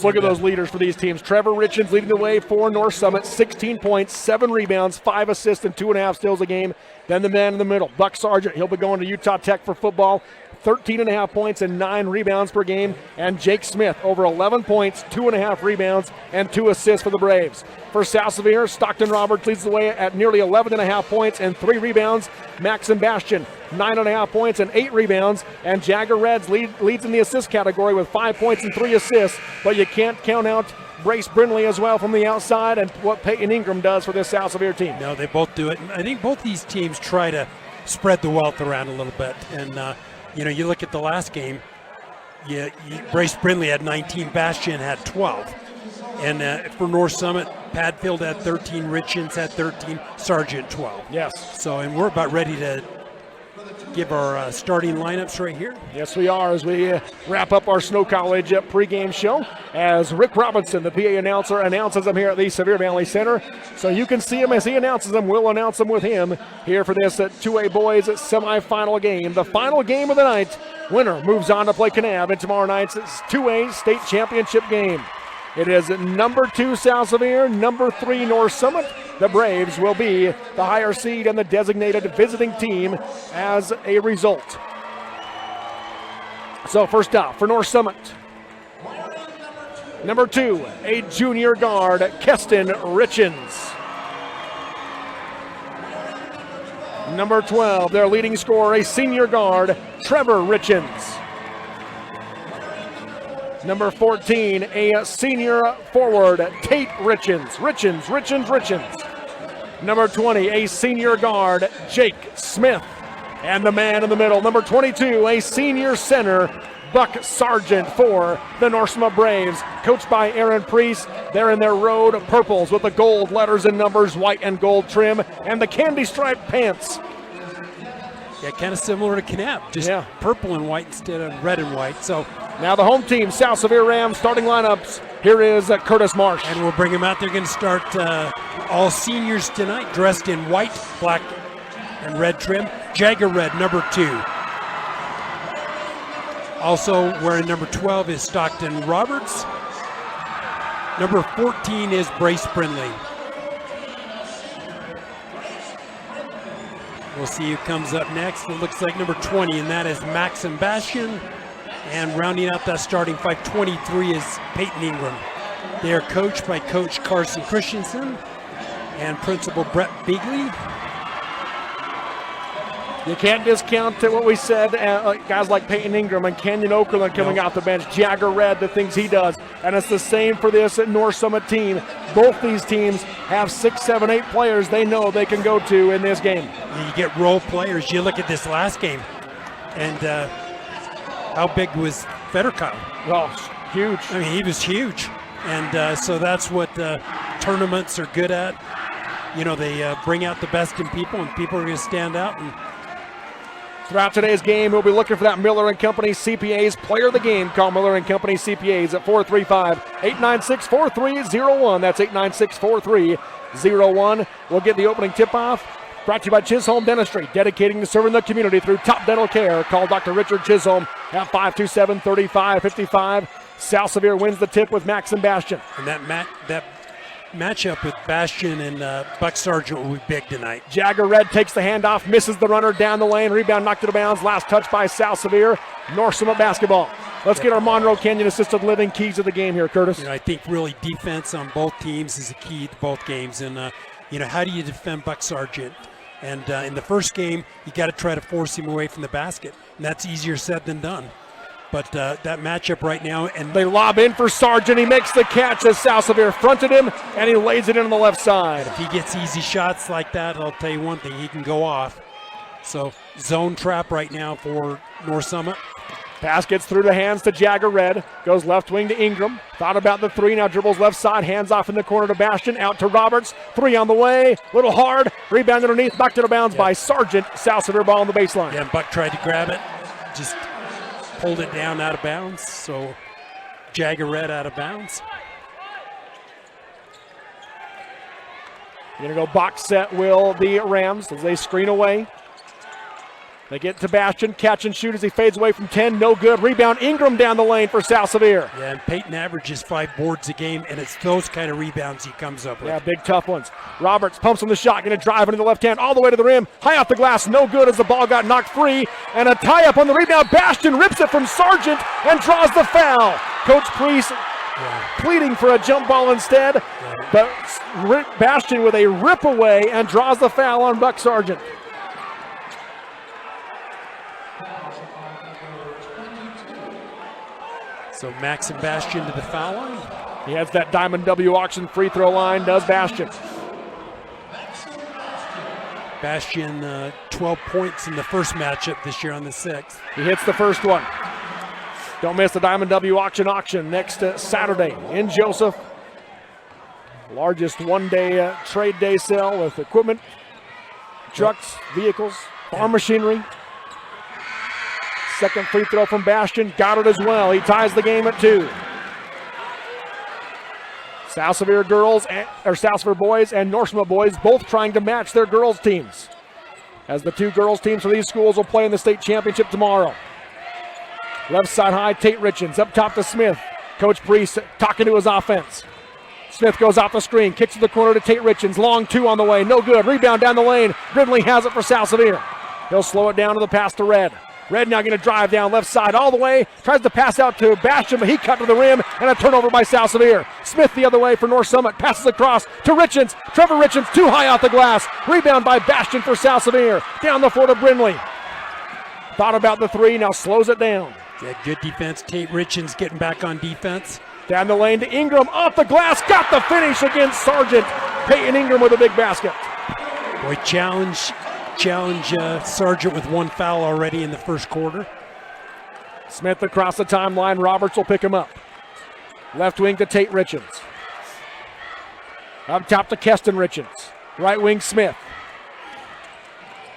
Look at those leaders for these teams. Trevor Richens leading the way for North Summit, 16 points, 7 rebounds, 5 assists, and 2.5 steals a game. Then the man in the middle, Buck Sargent. He'll be going to Utah Tech for football. 13.5 points and 9 rebounds per game. And Jake Smith, over 11 points, 2.5 rebounds, and 2 assists for the Braves. For South Sevier, Stockton Roberts leads the way at nearly 11.5 points and 3 rebounds. Max and Bastion, 9.5 points and 8 rebounds. And Jagger Reds leads in the assist category with 5 points and 3 assists. But you can't count out Brace Brindley as well from the outside and what Peyton Ingram does for this South Sevier team. No, they both do it. I think both these teams try to spread the wealth around a little bit. And, you look at the last game, Brace Brindley had 19, Bastion had 12. And for North Summit, Padfield had 13, Richens had 13, Sargent 12. Yes. So, and we're about ready to give our starting lineups right here. Yes, we are, as we wrap up our Snow College pregame show, as Rick Robinson, the PA announcer, announces them here at the Sevier Valley Center. So you can see him as he announces them. We'll announce them with him here for this 2A boys semifinal game. The final game of the night. Winner moves on to play Kanab in tomorrow night's 2A state championship game. It is number 2 South Sevier, number 3 North Summit. The Braves will be the higher seed and the designated visiting team as a result. So first up for North Summit, number 2, a junior guard, Keston Richens. Number 12, their leading scorer, a senior guard, Trevor Richens. Number 14, a senior forward, Tate Richens. Richens. Number 20, a senior guard, Jake Smith. And the man in the middle, number 22, a senior center, Buck Sargent for the North Summit Braves, coached by Aaron Priest. They're in their road purples with the gold letters and numbers, white and gold trim, and the candy striped pants. Yeah, kind of similar to Kanab, just purple and white instead of red and white. So now the home team, South Sevier Rams, starting lineups. Here is Curtis Marsh. And we'll bring him out. They're going to start all seniors tonight, dressed in white, black, and red trim. Jagger Red, number 2. Also wearing number 12 is Stockton Roberts. Number 14 is Brace Brindley. We'll see who comes up next. It looks like number 20, and that is Max and Bastion. And rounding out that starting 5, 23 is Peyton Ingram. They are coached by Coach Carson Christensen and Principal Brett Beagley. You can't discount what we said, guys like Peyton Ingram and Kenyon Okerlund coming out the bench, Jagger Red, the things he does. And it's the same for this North Summit team. Both these teams have 6, 7, 8 players they know they can go to in this game. You get role players. You look at this last game, and how big was Federkyle? Oh, huge. I mean, he was huge. And so that's what tournaments are good at. They bring out the best in people, and people are going to stand out. And throughout today's game, we'll be looking for that Miller & Company CPAs player of the game. Call Miller & Company CPAs at 435-896-4301. That's 896-4301. We'll get the opening tip-off. Brought to you by Chisholm Dentistry, dedicating to serving the community through top dental care. Call Dr. Richard Chisholm at 527-3555. South Sevier wins the tip with Max and Bastion. And that matchup with Bastion and Buck Sargent will be big tonight. Jagger Red takes the handoff, misses the runner down the lane. Rebound knocked out of bounds. Last touch by South Sevier. North Summit basketball. Let's get our Monroe Canyon Assisted Living keys of the game here, Curtis. I think really defense on both teams is a key to both games. And, how do you defend Buck Sargent? And in the first game, you got to try to force him away from the basket. And that's easier said than done. But that matchup right now, and they lob in for Sargent. He makes the catch as South Sevier fronted him, and he lays it in on the left side. If he gets easy shots like that, I'll tell you one thing, he can go off. So zone trap right now for North Summit. Pass gets through the hands to Jagger Red. Goes left wing to Ingram. Thought about the 3. Now dribbles left side. Hands off in the corner to Bastion. Out to Roberts. 3 on the way. Little hard. Rebound underneath. Knocked out of bounds by Sargent. South Sevier ball on the baseline. Yeah, and Buck tried to grab it. Just pulled it down out of bounds. So Jagger Red out of bounds. Going to go box set will the Rams as they screen away. They get to Bastion, catch and shoot as he fades away from 10, no good. Rebound, Ingram down the lane for South Sevier. Yeah, and Peyton averages 5 boards a game, and it's those kind of rebounds he comes up with. Yeah, big tough ones. Roberts pumps from the shot, going to drive into the left hand, all the way to the rim. High off the glass, no good as the ball got knocked free. And a tie-up on the rebound. Bastion rips it from Sargent and draws the foul. Coach Priest pleading for a jump ball instead, but Bastion with a rip away and draws the foul on Buck Sargent. So Max and Bastion to the foul line. He has that Diamond W auction free throw line, does Bastion. Bastion 12 points in the first matchup this year on the 6th. He hits the first one. Don't miss the Diamond W auction next Saturday in Joseph. Largest one-day trade day sale with equipment, trucks, vehicles, farm machinery. Second free throw from Bastion, got it as well. He ties the game at 2. South Sevier girls, or South Sevier boys and North Summit boys both trying to match their girls' teams, as the 2 girls' teams for these schools will play in the state championship tomorrow. Left side high, Tate Richens up top to Smith. Coach Priest talking to his offense. Smith goes off the screen, kicks to the corner to Tate Richens. Long 2 on the way, no good. Rebound down the lane. Brindley has it for South Sevier. He'll slow it down to the pass to Red. Red now going to drive down left side all the way. Tries to pass out to Bastion, but he cut to the rim, and a turnover by South Sevier. Smith the other way for North Summit. Passes across to Richens. Trevor Richens too high off the glass. Rebound by Bastion for South Sevier. Down the floor to Brindley. Thought about the 3, now slows it down. Yeah, good defense. Tate Richens getting back on defense. Down the lane to Ingram, off the glass, got the finish against Sargent. Peyton Ingram with a big basket. Boy, challenge Sargent with 1 foul already in the first quarter. Smith across the timeline, Roberts will pick him up. Left wing to Tate Richens. Up top to Keston Richens. Right wing Smith.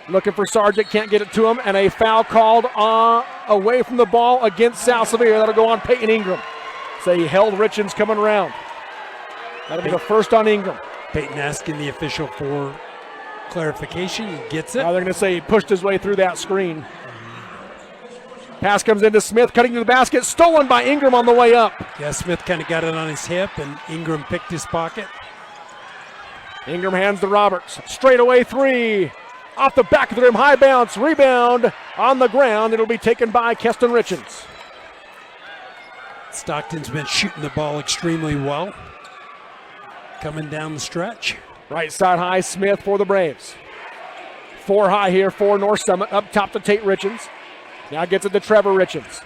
Looking for Sargent, can't get it to him, and a foul called away from the ball against South Sevier. That'll go on Peyton Ingram. So he held Richens coming around. That'll be the first on Ingram. Peyton asking the official for clarification. He gets it. Now they're going to say he pushed his way through that screen. Pass comes into Smith, cutting to the basket, stolen by Ingram on the way up. Yeah, Smith kind of got it on his hip, and Ingram picked his pocket. Ingram hands to Roberts. Straight away 3. Off the back of the rim, high bounce, rebound on the ground. It'll be taken by Keston Richens. Stockton's been shooting the ball extremely well. Coming down the stretch. Right side high, Smith for the Braves. 4 high here for North Summit. Up top to Tate Richens. Now gets it to Trevor Richens.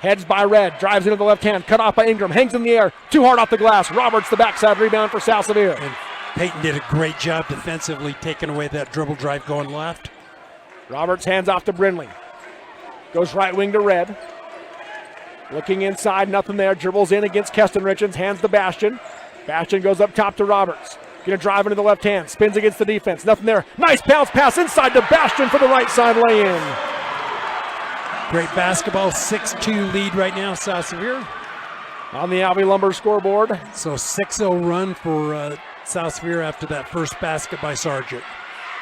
Heads by Red, drives into the left hand, cut off by Ingram, hangs in the air, too hard off the glass. Roberts the backside rebound for South Sevier. And Peyton did a great job defensively taking away that dribble drive going left. Roberts hands off to Brindley. Goes right wing to Red. Looking inside, nothing there. Dribbles in against Keston Richens, hands to Bastion. Bastion goes up top to Roberts. Going to drive into the left hand, spins against the defense, nothing there. Nice bounce pass inside to Bastion for the right side lay-in. Great basketball, 6-2 lead right now, South Sevier. On the Alvey Lumber scoreboard. So 6-0 run for South Sevier after that first basket by Sargent.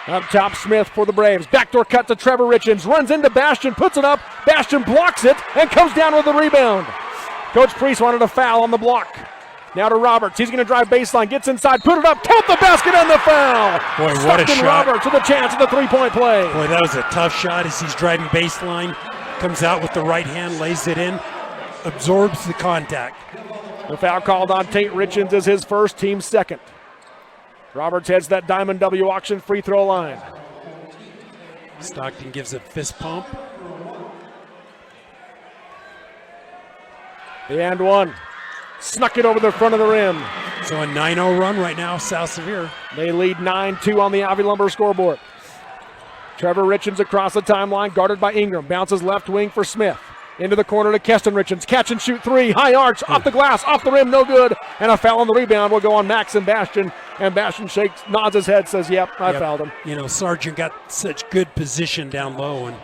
Up top, Smith for the Braves. Backdoor cut to Trevor Richens. Runs into Bastion, puts it up. Bastion blocks it and comes down with the rebound. Coach Priest wanted a foul on the block. Now to Roberts. He's going to drive baseline, gets inside, put it up, count the basket and the foul. Boy, Stockton what a shot. Roberts with a chance at the three-point play. Boy, that was a tough shot as he's driving baseline. Comes out with the right hand, lays it in, absorbs the contact. The foul called on Tate Richens is his first, team second. Roberts heads that Diamond W auction free throw line. Stockton gives a fist pump. The and one. Snuck it over the front of the rim. So a 9-0 run right now, South Sevier. They lead 9-2 on the Alvey Lumber scoreboard. Trevor Richens across the timeline, guarded by Ingram. Bounces left wing for Smith. Into the corner to Keston Richens. Catch and shoot 3. High arch, off the glass, off the rim, no good. And a foul on the rebound will go on Max and Bastion. And Bastion shakes, nods his head, says, yep, I fouled him. You know, Sargent got such good position down low. And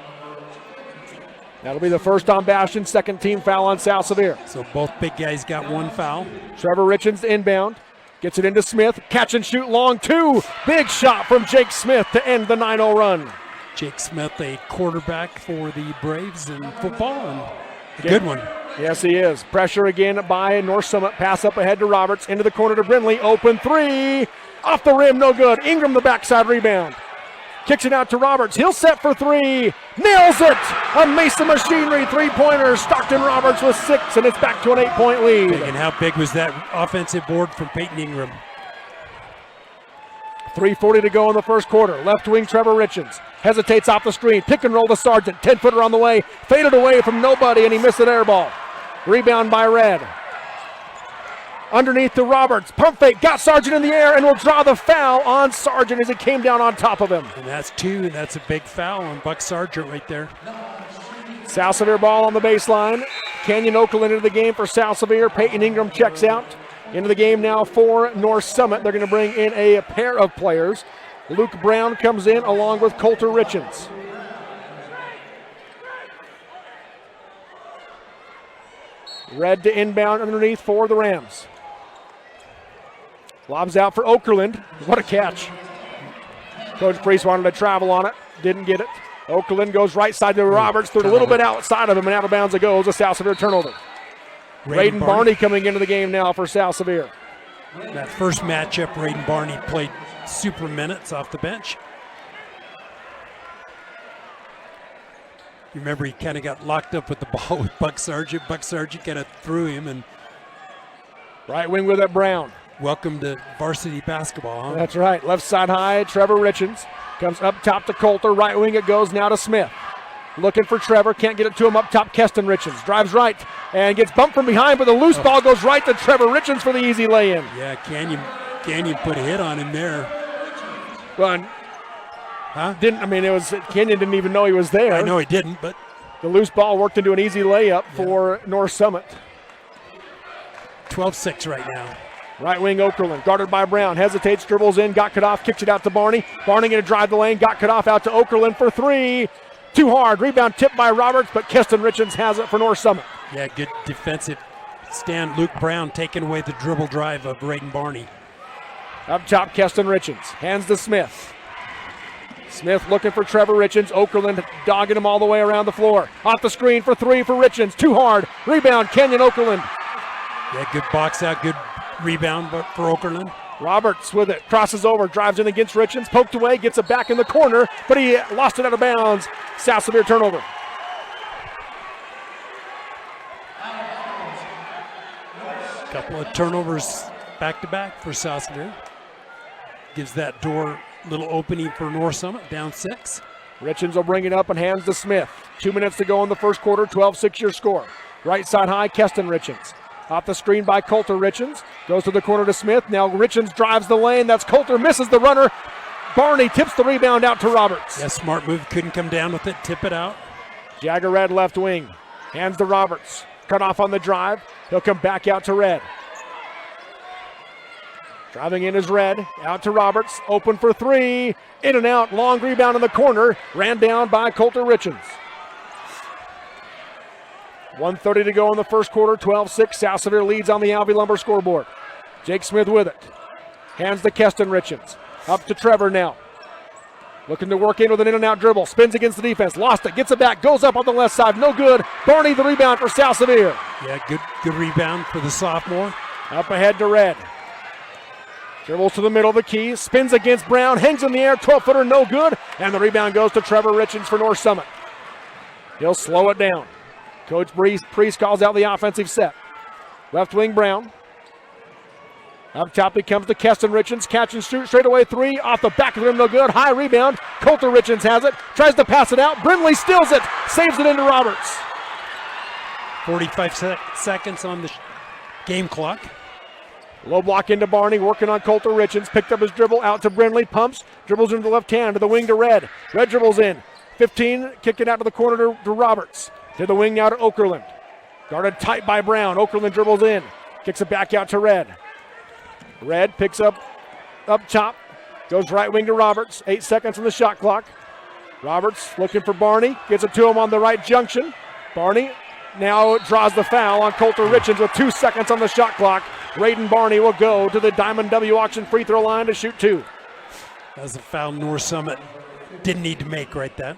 that'll be the first on Bastion, second team foul on South Sevier. so both big guys got 1 foul. Trevor Richens inbound. Gets it into Smith. Catch and shoot long 2. Big shot from Jake Smith to end the 9-0 run. Jake Smith, a quarterback for the Braves in football, and a good one. Yes, he is. Pressure again by North Summit. Pass up ahead to Roberts. Into the corner to Brindley. Open three. Off the rim, no good. Ingram the backside rebound. Kicks it out to Roberts. He'll set for three. Nails it! A Mesa Machinery three-pointer. Stockton Roberts with 6, and it's back to an 8-point lead. And how big was that offensive board from Peyton Ingram? 3:40 to go in the first quarter. Left wing Trevor Richens hesitates off the screen. Pick and roll to Sargent. 10-footer on the way. Faded away from nobody, and he missed an air ball. Rebound by Red. Underneath to Roberts. Pump fake. Got Sargent in the air and will draw the foul on Sargent as it came down on top of him. And that's 2, and that's a big foul on Buck Sargent right there. South Sevier ball on the baseline. Canyon Oakland into the game for South Sevier. Peyton Ingram checks out. Into the game now for North Summit. They're going to bring in a pair of players. Luke Brown comes in along with Coulter Richens. Red to inbound underneath for the Rams. Lobs out for Okerlund. What a catch. Coach Priest wanted to travel on it. Didn't get it. Okerlund goes right side to Roberts. Threw it a little bit outside of him and out of bounds it goes. A South Sevier turnover. Raiden Barney coming into the game now for South Sevier. That first matchup, Raiden Barney played super minutes off the bench. You remember he kind of got locked up with the ball with Buck Sargent. Buck Sargent kind of threw him, and right wing with it, Brown. Welcome to varsity basketball, huh? That's right. Left side high, Trevor Richens. Comes up top to Coulter. Right wing it goes now to Smith. Looking for Trevor. Can't get it to him up top. Keston Richens drives right and gets bumped from behind, but the loose ball goes right to Trevor Richens for the easy lay-in. Yeah, Canyon put a hit on him there. Well, Kenyon didn't even know he was there. I know he didn't, but the loose ball worked into an easy layup for North Summit. 12-6 right now. Right wing Okerlund, guarded by Brown, hesitates, dribbles in, got cut off, kicks it out to Barney. Barney going to drive the lane, got cut off out to Okerlund for three. Too hard, rebound tipped by Roberts, but Keston Richens has it for North Summit. Yeah, good defensive stand. Luke Brown taking away the dribble drive of Raiden Barney. Up top, Keston Richens, hands to Smith. Smith looking for Trevor Richens. Okerlund dogging him all the way around the floor. Off the screen for three for Richens. Too hard. Rebound, Kenyon Okerlund. Yeah, good box out, good rebound for Okerlund. Roberts with it. Crosses over, drives in against Richens. Poked away, gets it back in the corner, but he lost it out of bounds. South Sevier turnover. Couple of turnovers back-to-back for South Sevier. Gives that door a little opening for North Summit, down 6. Richens will bring it up and hands to Smith. 2 minutes to go in the first quarter, 12-6 your score. Right side high, Keston Richens. Off the screen by Coulter Richens. Goes to the corner to Smith. Now Richens drives the lane. That's Coulter, misses the runner. Barney tips the rebound out to Roberts. Yeah, smart move. Couldn't come down with it. Tip it out. Jagger Red left wing. Hands to Roberts. Cut off on the drive. He'll come back out to Red. Driving in is Red. Out to Roberts. Open for three. In and out. Long rebound in the corner. Ran down by Coulter Richens. 1:30 to go in the first quarter. 12-6. South Sevier leads on the Alvey Lumber scoreboard. Jake Smith with it. Hands to Keston Richens. Up to Trevor now. Looking to work in with an in-and-out dribble. Spins against the defense. Lost it. Gets it back. Goes up on the left side. No good. Barney the rebound for South Sevier. Yeah, good rebound for the sophomore. Up ahead to Red. Dribbles to the middle of the key. Spins against Brown. Hangs in the air. 12-footer. No good. And the rebound goes to Trevor Richens for North Summit. He'll slow it down. Coach Priest calls out the offensive set. Left wing Brown. Up top he comes to Keston Richens. Catch and shoot. Straight away three. Off the back of him. No good. High rebound. Coulter Richens has it. Tries to pass it out. Brindley steals it. Saves it into Roberts. 45 seconds on the game clock. Low block into Barney. Working on Coulter Richens. Picked up his dribble. Out to Brindley. Pumps. Dribbles into the left hand. To the wing to Red. Red dribbles in. 15. Kick it out to the corner to Roberts. To the wing now to Okerlund. Guarded tight by Brown. Okerlund dribbles in. Kicks it back out to Red. Red picks up top. Goes right wing to Roberts. 8 seconds on the shot clock. Roberts looking for Barney. Gets it to him on the right junction. Barney now draws the foul on Coulter Richens with 2 seconds on the shot clock. Raiden Barney will go to the Diamond W Auction free throw line to shoot two. As a foul, North Summit didn't need to make right then.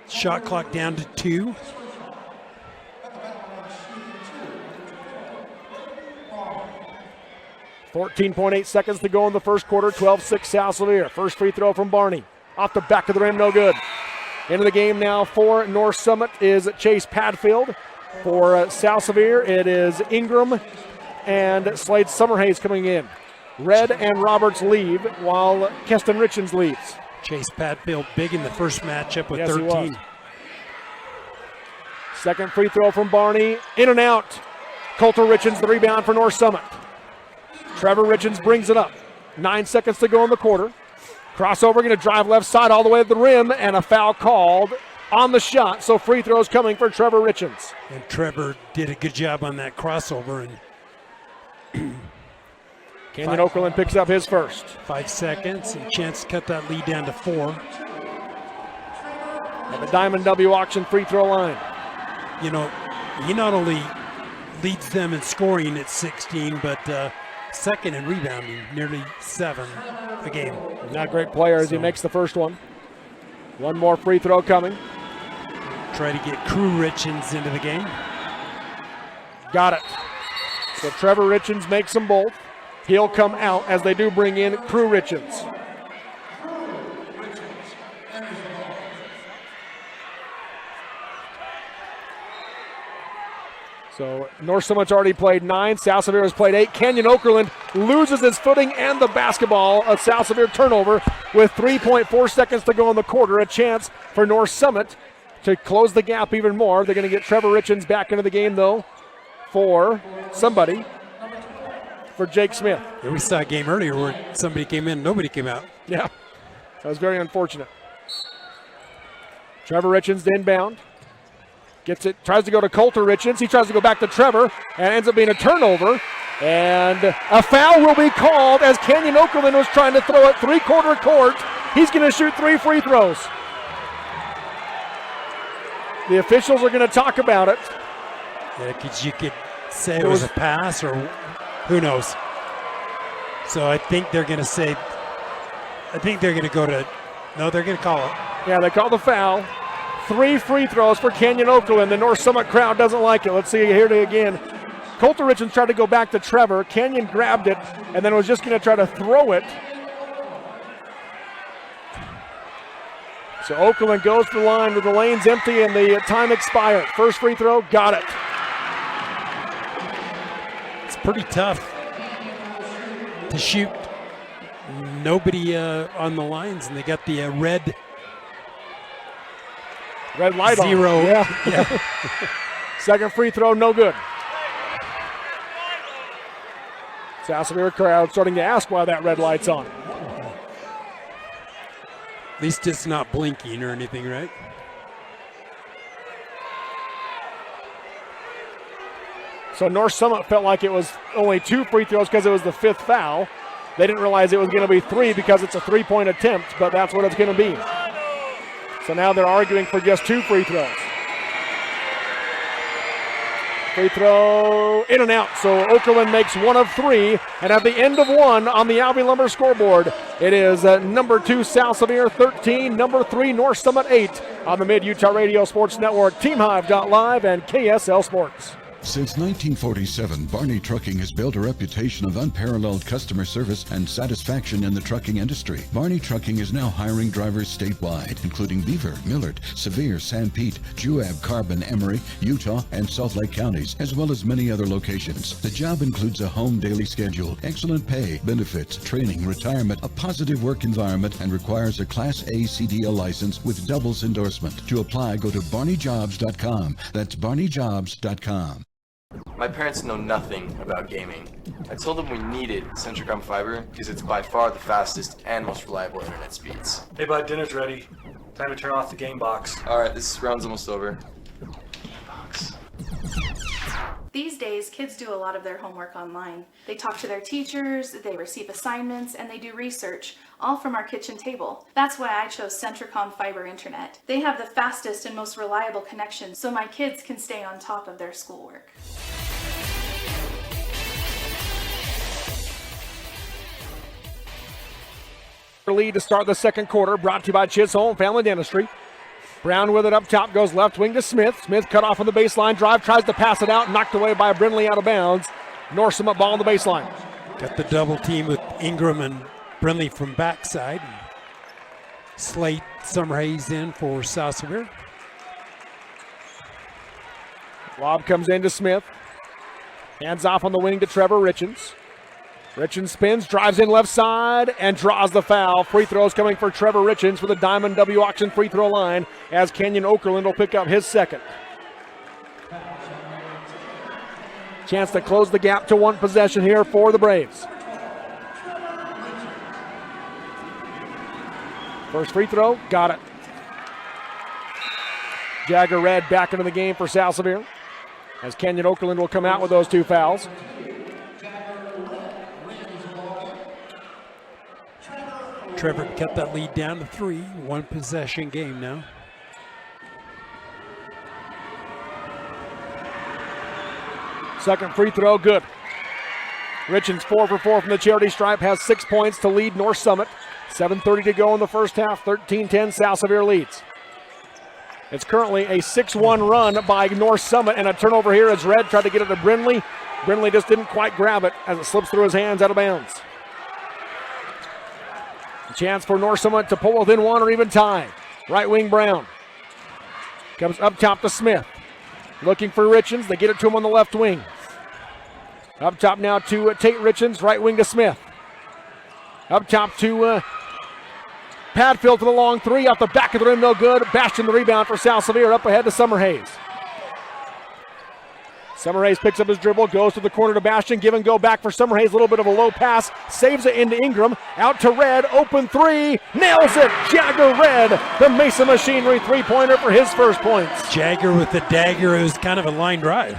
Shot clock down to 2. .8 seconds to go in the first quarter. 12-6 South Sevier. First free throw from Barney. Off the back of the rim, no good. Into the game now for North Summit is Chase Padfield. For South Sevier, it is Ingram and Slade Summerhays coming in. Red and Roberts leave while Keston Richens leaves. Chase Padfield big in the first matchup with Yes, 13. he was. Second free throw from Barney. In and out. Coulter Richens the rebound for North Summit. Trevor Richens brings it up. 9 seconds to go in the quarter. Crossover, going to drive left side all the way to the rim, and a foul called on the shot. So free throws coming for Trevor Richens. And Trevor did a good job on that crossover. And Canyon Okerlund picks up his first. 5 seconds and chance to cut that lead down to 4. At the Diamond W auction free throw line. You know, he not only leads them in scoring at 16, but second in rebounding, nearly 7 a game. Not a great player as he makes the first one. One more free throw coming. Try to get Crew Richens into the game. Got it. So Trevor Richens makes them both. He'll come out as they do bring in Crew Richens. So North Summit's already played 9. South Sevier has played 8. Canyon Okerlund loses his footing and the basketball. A South Sevier turnover with 3.4 seconds to go in the quarter. A chance for North Summit to close the gap even more. They're going to get Trevor Richens back into the game, though, for somebody, for Jake Smith. Yeah, we saw a game earlier where somebody came in, nobody came out. Yeah, that was very unfortunate. Trevor Richens to inbound. Gets it, tries to go to Coulter Richens. He tries to go back to Trevor and ends up being a turnover. And a foul will be called as Canyon Okerlund was trying to throw it three-quarter court. He's going to shoot 3 free throws. The officials are going to talk about it. Yeah, because you could say it was a pass or who knows. So I think they're going to say, I think they're going to go to, no, they're going to call it. Yeah, they call the foul. 3 free throws for Canyon Okerlund. The North Summit crowd doesn't like it. Let's see here again. Coulter Richens tried to go back to Trevor. Canyon grabbed it and then was just going to try to throw it. So Okerlund goes to the line with the lanes empty and the time expired. First free throw, got it. It's pretty tough to shoot. Nobody on the lines, and they got the red light 0. On. Yeah. Second free throw, no good. South Sevier crowd starting to ask why that red light's on. At least it's not blinking or anything, right? So North Summit felt like it was only 2 free throws because it was the 5th foul. They didn't realize it was going to be 3 because it's a 3-point attempt, but that's what it's going to be. So now they're arguing for just 2 free throws. Free throw in and out. So Okerlund makes 1 of 3. And at the end of 1 on the Albion Lumber scoreboard, it is number 2 South Sevier 13, number 3 North Summit 8 on the Mid-Utah Radio Sports Network, TeamHive.live, and KSL Sports. Since 1947, Barney Trucking has built a reputation of unparalleled customer service and satisfaction in the trucking industry. Barney Trucking is now hiring drivers statewide, including Beaver, Millard, Sevier, San Pete, Juab, Carbon, Emery, Utah, and Salt Lake counties, as well as many other locations. The job includes a home daily schedule, excellent pay, benefits, training, retirement, a positive work environment, and requires a Class A CDL license with doubles endorsement. To apply, go to barneyjobs.com. That's barneyjobs.com. My parents know nothing about gaming. I told them we needed Centricom Fiber because it's by far the fastest and most reliable internet speeds. Hey bud, dinner's ready. Time to turn off the game box. Alright, this round's almost over. Game box. These days, kids do a lot of their homework online. They talk to their teachers, they receive assignments, and they do research, all from our kitchen table. That's why I chose Centricom Fiber Internet. They have the fastest and most reliable connection, so my kids can stay on top of their schoolwork. Lead to start the second quarter, brought to you by Chisholm Family Dentistry. Brown with it up top, goes left wing to Smith. Smith cut off on the baseline drive, tries to pass it out, knocked away by Brindley out of bounds. North Summit ball on the baseline. Got the double team with Ingram and Brindley from backside. Slate Summerhays in for South Sevier. Lob comes in to Smith. Hands off on the wing to Trevor Richens. Richens spins, drives in left side, and draws the foul. Free throws coming for Trevor Richens for the Diamond W Auction free throw line as Kenyon Okerlund will pick up his second. Chance to close the gap to one possession here for the Braves. First free throw, got it. Jagger Red back into the game for South Sevier as Kenyon Okerlund will come out with those two fouls. Trevor kept that lead down to 3. One possession game now. Second free throw, good. Richens 4 for 4 from the charity stripe, has 6 points to lead North Summit. 7:30 to go in the first half, 13-10 South Sevier leads. It's currently a 6-1 run by North Summit, and a turnover here as Red tried to get it to Brindley. Brindley just didn't quite grab it as it slips through his hands out of bounds. A chance for North Summit to pull within one or even tie. Right wing Brown. Comes up top to Smith. Looking for Richens. They get it to him on the left wing. Up top now to Tate Richens. Right wing to Smith. Up top to Padfield for the long three. Off the back of the rim, no good. Bastion the rebound for South Sevier. Up ahead to Summerhays. Summerhays picks up his dribble, goes to the corner to Bastion. Give and go back for Summerhays. A little bit of a low pass. Saves it into Ingram. Out to Red. Open three. Nails it. Jagger Red, the Mesa Machinery three-pointer for his first points. Jagger with the dagger. It was kind of a line drive.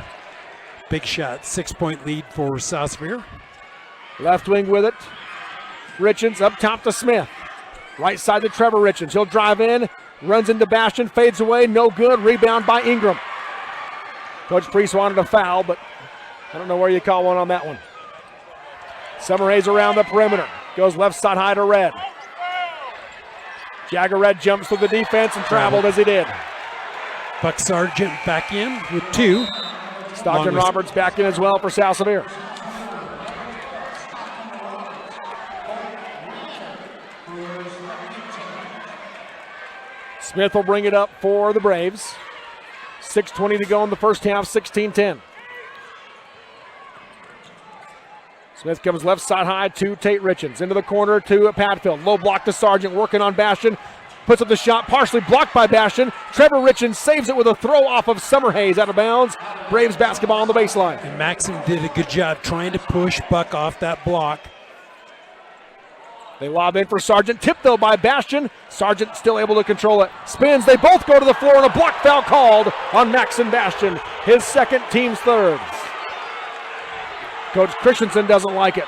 Big shot. 6-point lead for South Sevier. Left wing with it. Richens up top to Smith. Right side to Trevor Richens. He'll drive in. Runs into Bastion. Fades away. No good. Rebound by Ingram. Coach Priest wanted a foul, but I don't know where you call one on that one. Summerhays around the perimeter. Goes left side high to Red. Jagger Red jumps through the defense and traveled as he did. Buck Sargent back in with 2. Stockton Roberts back in as well for South Sevier. Smith will bring it up for the Braves. 6:20 to go in the first half, 16-10. Smith comes left side high to Tate Richens. Into the corner to Padfield. Low block to Sargent, working on Bastion. Puts up the shot, partially blocked by Bastion. Trevor Richens saves it with a throw off of Summerhays out of bounds. Braves basketball on the baseline. And Maxim did a good job trying to push Buck off that block. They lob in for Sargent. Tipped though by Bastion. Sargent still able to control it. Spins. They both go to the floor and a block foul called on Maxim Bastion. His second, team's third. Coach Christensen doesn't like it.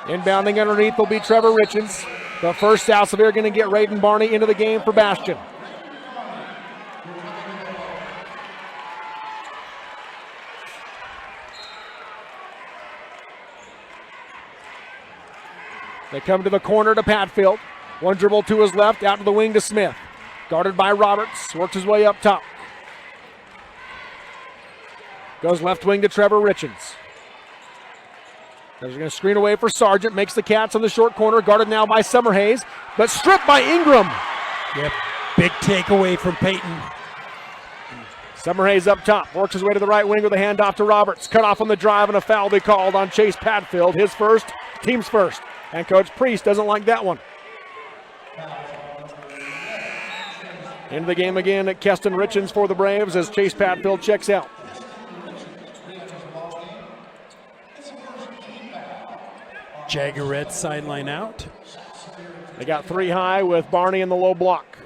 Inbounding underneath will be Trevor Richens. But first, South Sevier going to get Raiden Barney into the game for Bastion. They come to the corner to Padfield. One dribble to his left, out to the wing to Smith. Guarded by Roberts, works his way up top. Goes left wing to Trevor Richens. They're going to screen away for Sargent, makes the Cats on the short corner, guarded now by Summerhays, but stripped by Ingram. Yep, big takeaway from Peyton. Summerhays up top, works his way to the right wing with a handoff to Roberts. Cut off on the drive and a foul be called on Chase Padfield. His first, team's first. And Coach Priest doesn't like that one. Into the game again at Keston Richens for the Braves as Chase Padfield checks out. Jagger Red sideline out. They got 3 high with Barney in the low block.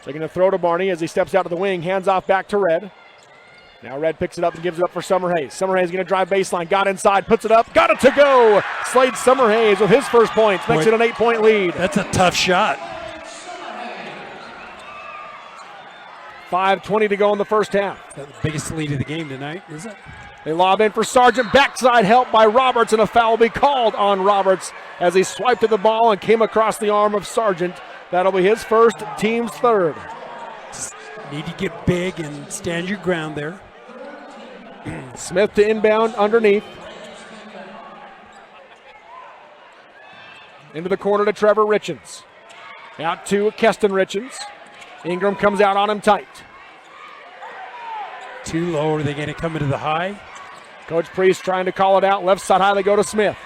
They're going to throw to Barney as he steps out to the wing, hands off back to Red. Now Red picks it up and gives it up for Summerhays. Summerhays going to drive baseline, got inside, puts it up, got it to go. Slade Summerhays with his first points, makes it an 8-point lead. That's a tough shot. 5:20 to go in the first half. That's the biggest lead of the game tonight, is it? They lob in for Sargent. Backside help by Roberts, and a foul will be called on Roberts as he swiped at the ball and came across the arm of Sargent. That'll be his first, team's third. Just need to get big and stand your ground there. Smith to inbound underneath. Into the corner to Trevor Richens. Out to Keston Richens. Ingram comes out on him tight. Too low. Are they going to come into the high? Coach Priest trying to call it out. Left side high, they go to Smith.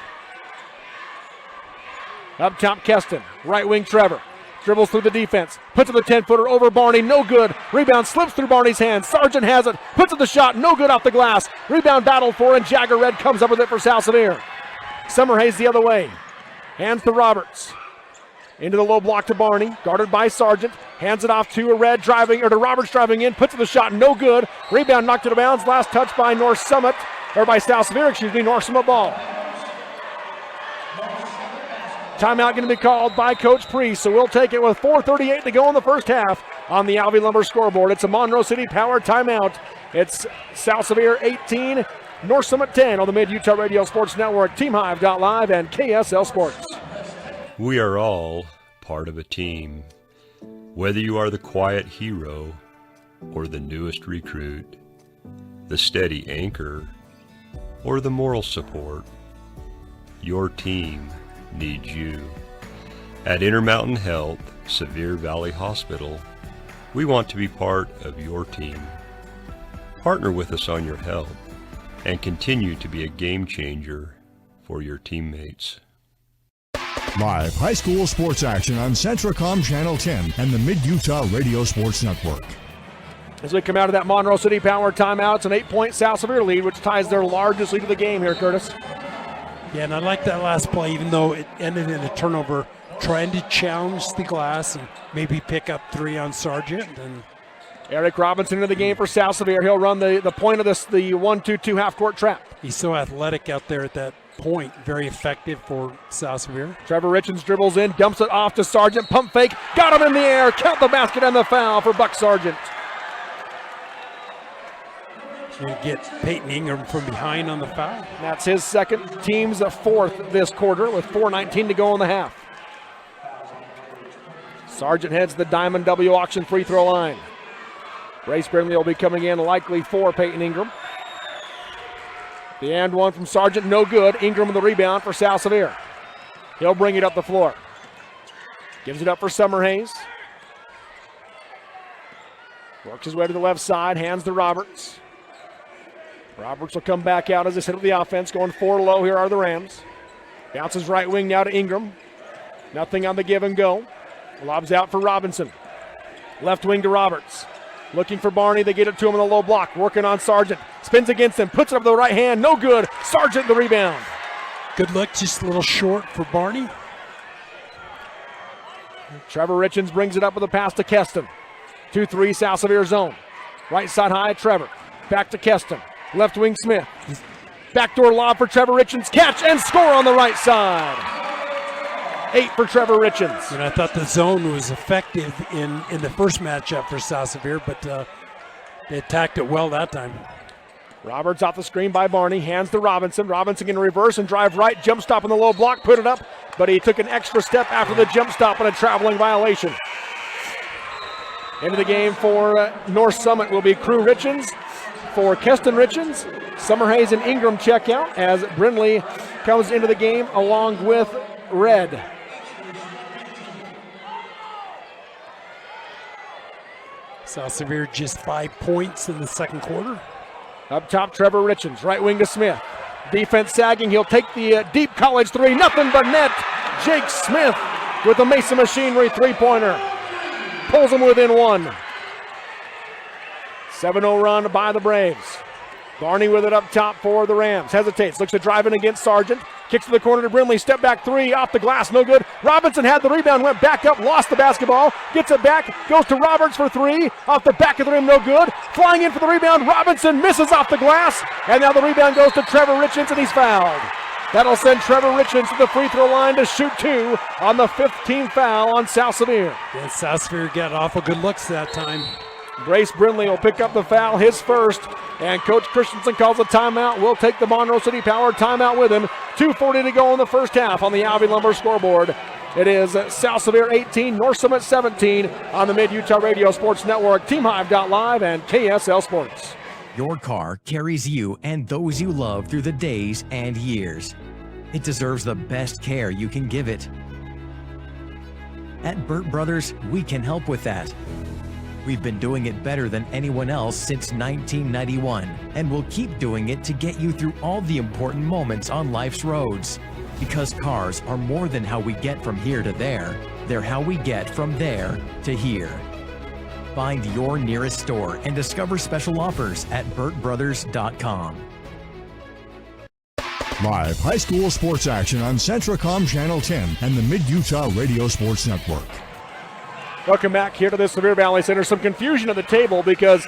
Up top, Keston. Right wing, Trevor. Dribbles through the defense. Puts it the 10-footer over Barney. No good. Rebound slips through Barney's hands. Sargent has it. Puts it the shot. No good off the glass. Rebound battled for, and Jagger Red comes up with it for South Sevier. Summerhays the other way. Hands to Roberts. Into the low block to Barney. Guarded by Sargent. Hands it off to to Roberts driving in. Puts it the shot. No good. Rebound knocked it out of bounds. Last touch by North Summit. Or by South Sevier, North Summit ball. Timeout going to be called by Coach Priest, so we'll take it with 4:38 to go in the first half on the Alvey Lumber scoreboard. It's a Monroe City Power timeout. It's South Sevier 18, North Summit 10 on the Mid-Utah Radio Sports Network, TeamHive.live, and KSL Sports. We are all part of a team. Whether you are the quiet hero or the newest recruit, the steady anchor or the moral support, your team needs you. At Intermountain Health, Sevier Valley Hospital, we want to be part of your team. Partner with us on your health and continue to be a game changer for your teammates. Live high school sports action on Centracom Channel 10 and the Mid-Utah Radio Sports Network. As we come out of that Monroe City Power timeout, it's an 8-point South Sevier lead, which ties their largest lead of the game here, Curtis. Yeah, and I like that last play, even though it ended in a turnover, trying to challenge the glass and maybe pick up 3 on Sargent. And Eric Robinson into the game for South Sevier. He'll run the point of this, the 1-2-2 half-court trap. He's so athletic out there at that point, very effective for South Sevier. Trevor Richens dribbles in, dumps it off to Sargent, pump fake, got him in the air, count the basket and the foul for Buck Sargent. You get Peyton Ingram from behind on the foul. That's his second, team's fourth this quarter with 4:19 to go in the half. Sargent heads the Diamond W auction free throw line. Brace Brindley will be coming in likely for Peyton Ingram. The and one from Sargent, no good. Ingram with the rebound for South Sevier. He'll bring it up the floor. Gives it up for Summerhays. Works his way to the left side, hands to Roberts. Roberts will come back out as they set up the offense, going 4 low. Here are the Rams. Bounces right wing now to Ingram. Nothing on the give and go. Lobs out for Robinson. Left wing to Roberts. Looking for Barney. They get it to him in the low block. Working on Sargent. Spins against him. Puts it up with the right hand. No good. Sargent the rebound. Good look, just a little short for Barney. Trevor Richens brings it up with a pass to Keston. 2-3 South Sevier zone. Right side high, Trevor. Back to Keston. Left wing Smith. Backdoor lob for Trevor Richens. Catch and score on the right side. 8 for Trevor Richens. And I thought the zone was effective in the first matchup for South Sevier, but they attacked it well that time. Roberts off the screen by Barney. Hands to Robinson. Robinson can reverse and drive right. Jump stop in the low block. Put it up. But he took an extra step after the jump stop and a traveling violation. Into the game for North Summit will be Crew Richens. For Keston Richens, Summerhays and Ingram check out as Brindley comes into the game along with Red. South Sevier just 5 points in the second quarter. Up top, Trevor Richens, right wing to Smith. Defense sagging, he'll take the deep college 3, nothing but net. Jake Smith with the Mesa Machinery 3-pointer. Pulls him within 1. 7-0 run by the Braves. Barney with it up top for the Rams. Hesitates, looks to drive in against Sargent. Kicks to the corner to Brindley. Step back 3 off the glass, no good. Robinson had the rebound, went back up, lost the basketball. Gets it back, goes to Roberts for 3. Off the back of the rim, no good. Flying in for the rebound, Robinson misses off the glass. And now the rebound goes to Trevor Richens and he's fouled. That'll send Trevor Richens to the free throw line to shoot 2 on the 15th foul on South Sevier. Yeah, South Sevier got awful good looks that time. Brace Brindley will pick up the foul, his first, and Coach Christensen calls a timeout. We'll take the Monroe City Power timeout with him. 2:40 to go in the first half on the Alvey Lumber scoreboard. It is South Sevier 18, North Summit 17 on the Mid-Utah Radio Sports Network, TeamHive.live, and KSL Sports. Your car carries you and those you love through the days and years. It deserves the best care you can give it. At Burt Brothers, we can help with that. We've been doing it better than anyone else since 1991, and we'll keep doing it to get you through all the important moments on life's roads. Because cars are more than how we get from here to there, they're how we get from there to here. Find your nearest store and discover special offers at burtbrothers.com. Live high school sports action on Centracom Channel 10 and the Mid-Utah Radio Sports Network. Welcome back here to the Sevier Valley Center. Some confusion at the table because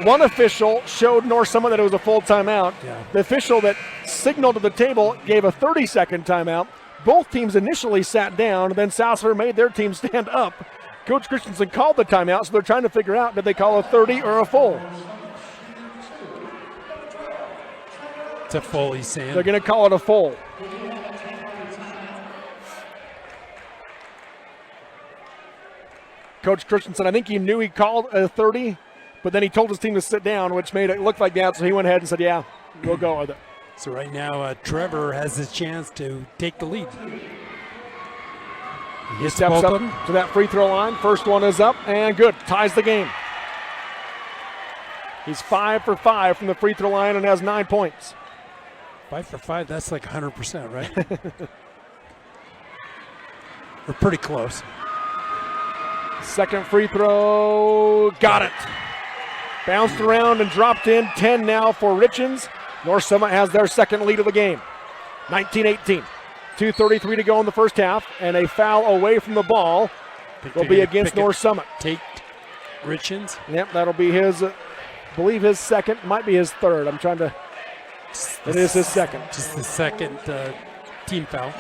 one official showed North Summit that it was a full timeout. Yeah. The official that signaled to the table gave a 30-second timeout. Both teams initially sat down, then South Sevier made their team stand up. Coach Christensen called the timeout, so they're trying to figure out, did they call a 30 or a full? It's a full, he's saying. They're going to call it a full. Coach Christensen, I think he knew he called a 30, but then he told his team to sit down, which made it look like that, so he went ahead and said, yeah, we'll go with it. So right now, Trevor has his chance to take the lead. He steps up to that free throw line. First one is up and good. Ties the game. He's 5 for 5 from the free throw line and has 9 points. 5 for 5, that's like 100%, right? We're pretty close. Second free throw, got it. Bounced around and dropped in. 10 now for Richens. North Summit has their second lead of the game. 19-18. 2:33 to go in the first half, and a foul away from the ball will be against North Summit. Take Richens. Yep, that'll be his, I believe his second, might be his third. I'm trying to, it is his second. Just the second team foul.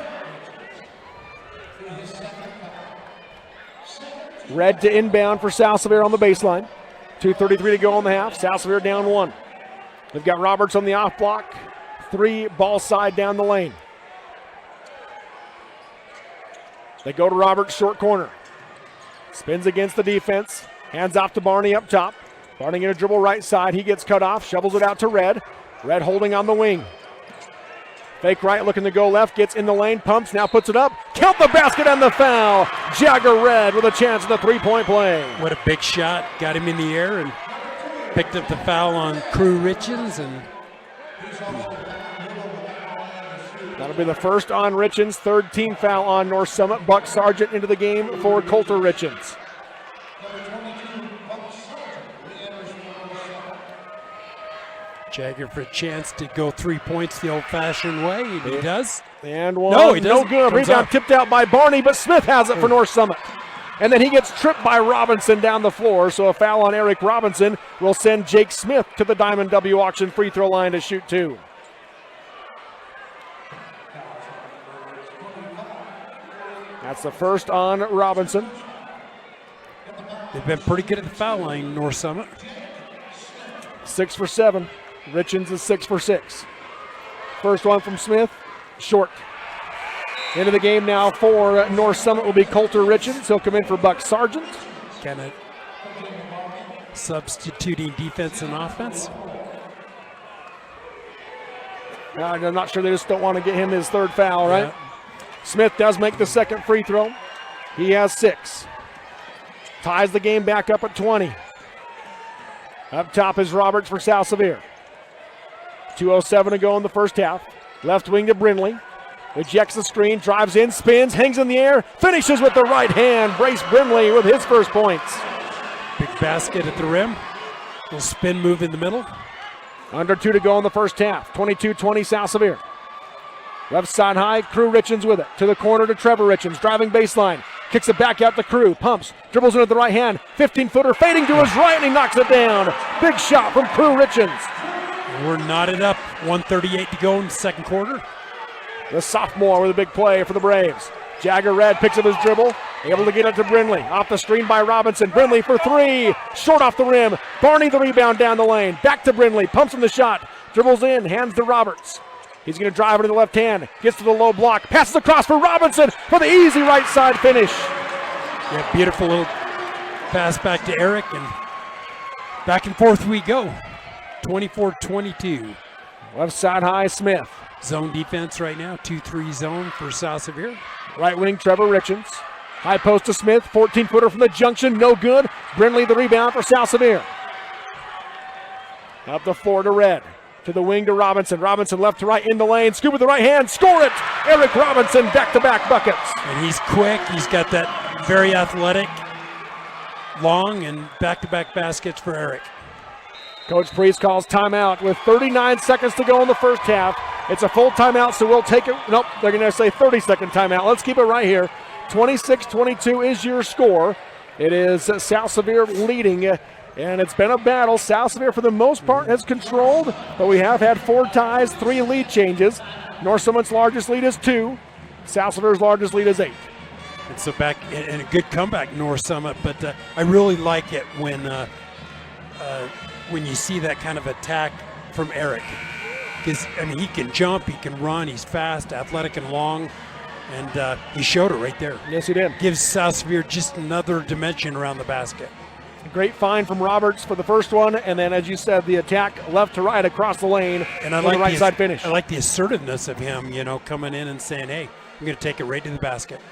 Red to inbound for South Sevier on the baseline. 2:33 to go in the half. South Sevier down 1. They've got Roberts on the off block. 3 ball side down the lane. They go to Roberts, short corner. Spins against the defense. Hands off to Barney up top. Barney in a dribble right side. He gets cut off. Shovels it out to Red. Red holding on the wing. Fake right, looking to go left. Gets in the lane. Pumps, now puts it up. Count the basket and the foul. Jagger Red with a chance at the three-point play. What a big shot. Got him in the air and picked up the foul on Crew Richens. And that'll be the first on Richens. Third team foul on North Summit. Buck Sargent into the game for Coulter Richens. Jagger for a chance to go 3 points the old-fashioned way. And he does. And one. No, he doesn't. No good. Comes Rebound up. tipped out by Barney, but Smith has it for North Summit. And then he gets tripped by Robinson down the floor. So a foul on Eric Robinson will send Jake Smith to the Diamond W auction free throw line to shoot 2. That's the first on Robinson. They've been pretty good at the foul line, North Summit. 6 for 7. Richens is 6 for 6. First one from Smith, short. Into the game now for North Summit will be Coulter Richens. He'll come in for Buck Sargent. Kind of substituting defense and offense. I'm not sure, they just don't want to get him his third foul, right? Yeah. Smith does make the second free throw. He has 6. Ties the game back up at 20. Up top is Roberts for South Sevier. 2:07 to go in the first half. Left wing to Brindley. Rejects the screen, drives in, spins, hangs in the air, finishes with the right hand. Brace Brindley with his first points. Big basket at the rim. Little spin move in the middle. Under 2 to go in the first half. 22-20 South Sevier. Left side high, Crew Richens with it. To the corner to Trevor Richens, driving baseline. Kicks it back out to Crew, pumps, dribbles into the right hand. 15-footer fading to his right and he knocks it down. Big shot from Crew Richens. We're knotted up. 1:38 to go in the second quarter. The sophomore with a big play for the Braves. Jagger Red picks up his dribble, Able to get it to Brindley. Off the screen by Robinson. Brindley for three. Short off the rim. Barney the rebound down the lane. Back to Brindley. Pumps in the shot. Dribbles in. Hands to Roberts. He's going to drive it to the left hand. Gets to the low block. Passes across for Robinson for the easy right side finish. Yeah, beautiful little pass back to Eric, and back and forth we go. 24-22. Left side high, Smith. Zone defense right now. 2-3 zone for South Sevier. Right wing, Trevor Richens. High post to Smith. 14-footer from the junction. No good. Brindley the rebound for South Sevier. Up the floor to Red. To the wing to Robinson. Robinson left to right in the lane. Scoop with the right hand. Score it! Eric Robinson back-to-back buckets. And he's quick. He's got that very athletic, long, and back-to-back baskets for Eric. Coach Priest calls timeout with 39 seconds to go in the first half. It's a full timeout, so we'll take it. Nope, they're going to say 30-second timeout. Let's keep it right here. 26-22 is your score. It is South Sevier leading, and it's been a battle. South Sevier, for the most part, has controlled, but we have had 4 ties, 3 lead changes. North Summit's largest lead is 2. South Sevier's largest lead is 8. And so back, and a good comeback, North Summit, but I really like it when you see that kind of attack from Eric. Because, I mean, he can jump, he can run, he's fast, athletic, and long, and he showed it right there. Yes, he did. Gives South Sevier just another dimension around the basket. Great find from Roberts for the first one, and then, as you said, the attack left to right across the lane, and I like like the right side finish. I like the assertiveness of him, coming in and saying, hey, I'm going to take it right to the basket.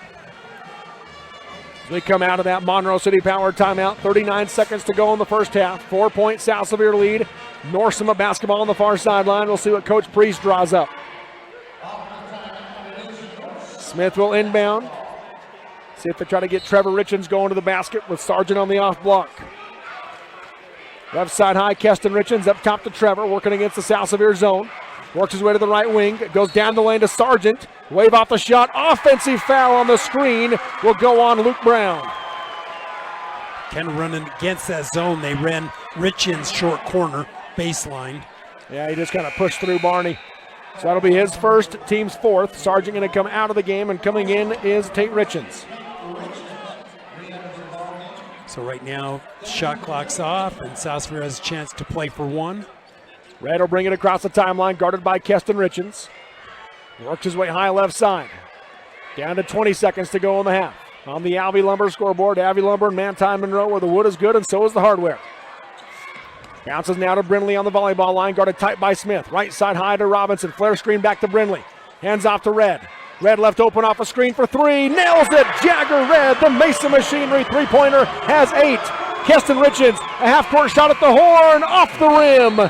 We come out of that Monroe City Power timeout. 39 seconds to go in the first half. 4-point South Sevier lead. North Summit basketball on the far sideline. We'll see what Coach Priest draws up. Smith will inbound. See if they try to get Trevor Richens going to the basket with Sargent on the off block. Left side high, Keston Richens up top to Trevor, working against the South Sevier zone. Works his way to the right wing, goes down the lane to Sargent. Wave off the shot, offensive foul on the screen will go on Luke Brown. Kind of running against that zone. They ran Richens short corner, baseline. Yeah, he just kind of pushed through Barney. So that'll be his first, team's fourth. Sargent going to come out of the game, and coming in is Tate Richens. So right now, shot clock's off, and South Sevier has a chance to play for one. Red will bring it across the timeline, guarded by Keston Richens. Works his way high left side. Down to 20 seconds to go in the half. On the Alvey Lumber scoreboard, Alvey Lumber and Manti Monroe, where the wood is good and so is the hardware. Bounces now to Brindley on the volleyball line, guarded tight by Smith. Right side high to Robinson. Flare screen back to Brindley. Hands off to Red. Red left open off a screen for 3. Nails it! Jagger Red, the Mason Machinery three-pointer, has 8. Keston Richens, a half-court shot at the horn, off the rim.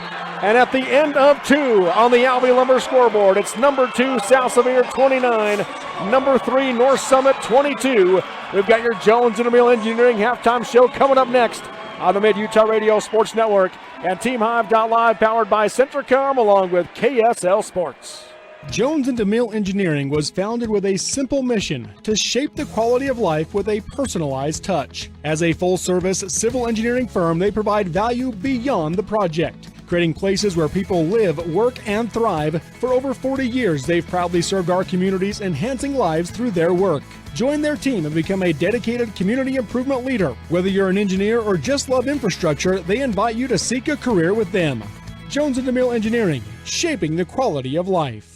And at the end of 2 on the Alvey Lumber scoreboard, it's number 2, South Sevier 29, number 3, North Summit 22. We've got your Jones and DeMille Engineering halftime show coming up next on the Mid-Utah Radio Sports Network and TeamHive.live, powered by Centricom, along with KSL Sports. Jones and DeMille Engineering was founded with a simple mission to shape the quality of life with a personalized touch. As a full-service civil engineering firm, they provide value beyond the project, creating places where people live, work, and thrive. For over 40 years, they've proudly served our communities, enhancing lives through their work. Join their team and become a dedicated community improvement leader. Whether you're an engineer or just love infrastructure, they invite you to seek a career with them. Jones and DeMille Engineering, shaping the quality of life.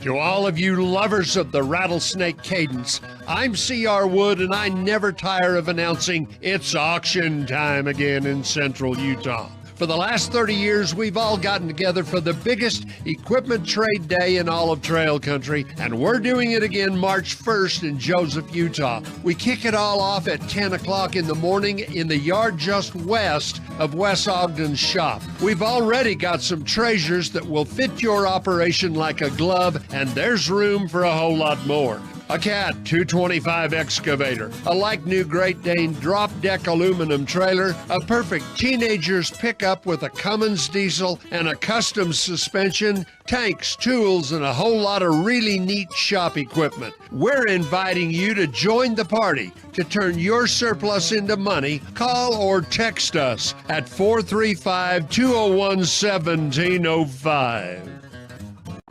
To all of you lovers of the rattlesnake cadence, I'm C.R. Wood, and I never tire of announcing it's auction time again in Central Utah. For the last 30 years, we've all gotten together for the biggest equipment trade day in all of Trail Country, and we're doing it again March 1st in Joseph, Utah. We kick it all off at 10 o'clock in the morning in the yard just west of Wes Ogden's shop. We've already got some treasures that will fit your operation like a glove, and there's room for a whole lot more. A Cat 225 excavator, a like-new Great Dane drop-deck aluminum trailer, a perfect teenager's pickup with a Cummins diesel and a custom suspension, tanks, tools, and a whole lot of really neat shop equipment. We're inviting you to join the party. To turn your surplus into money, call or text us at 435-201-1705.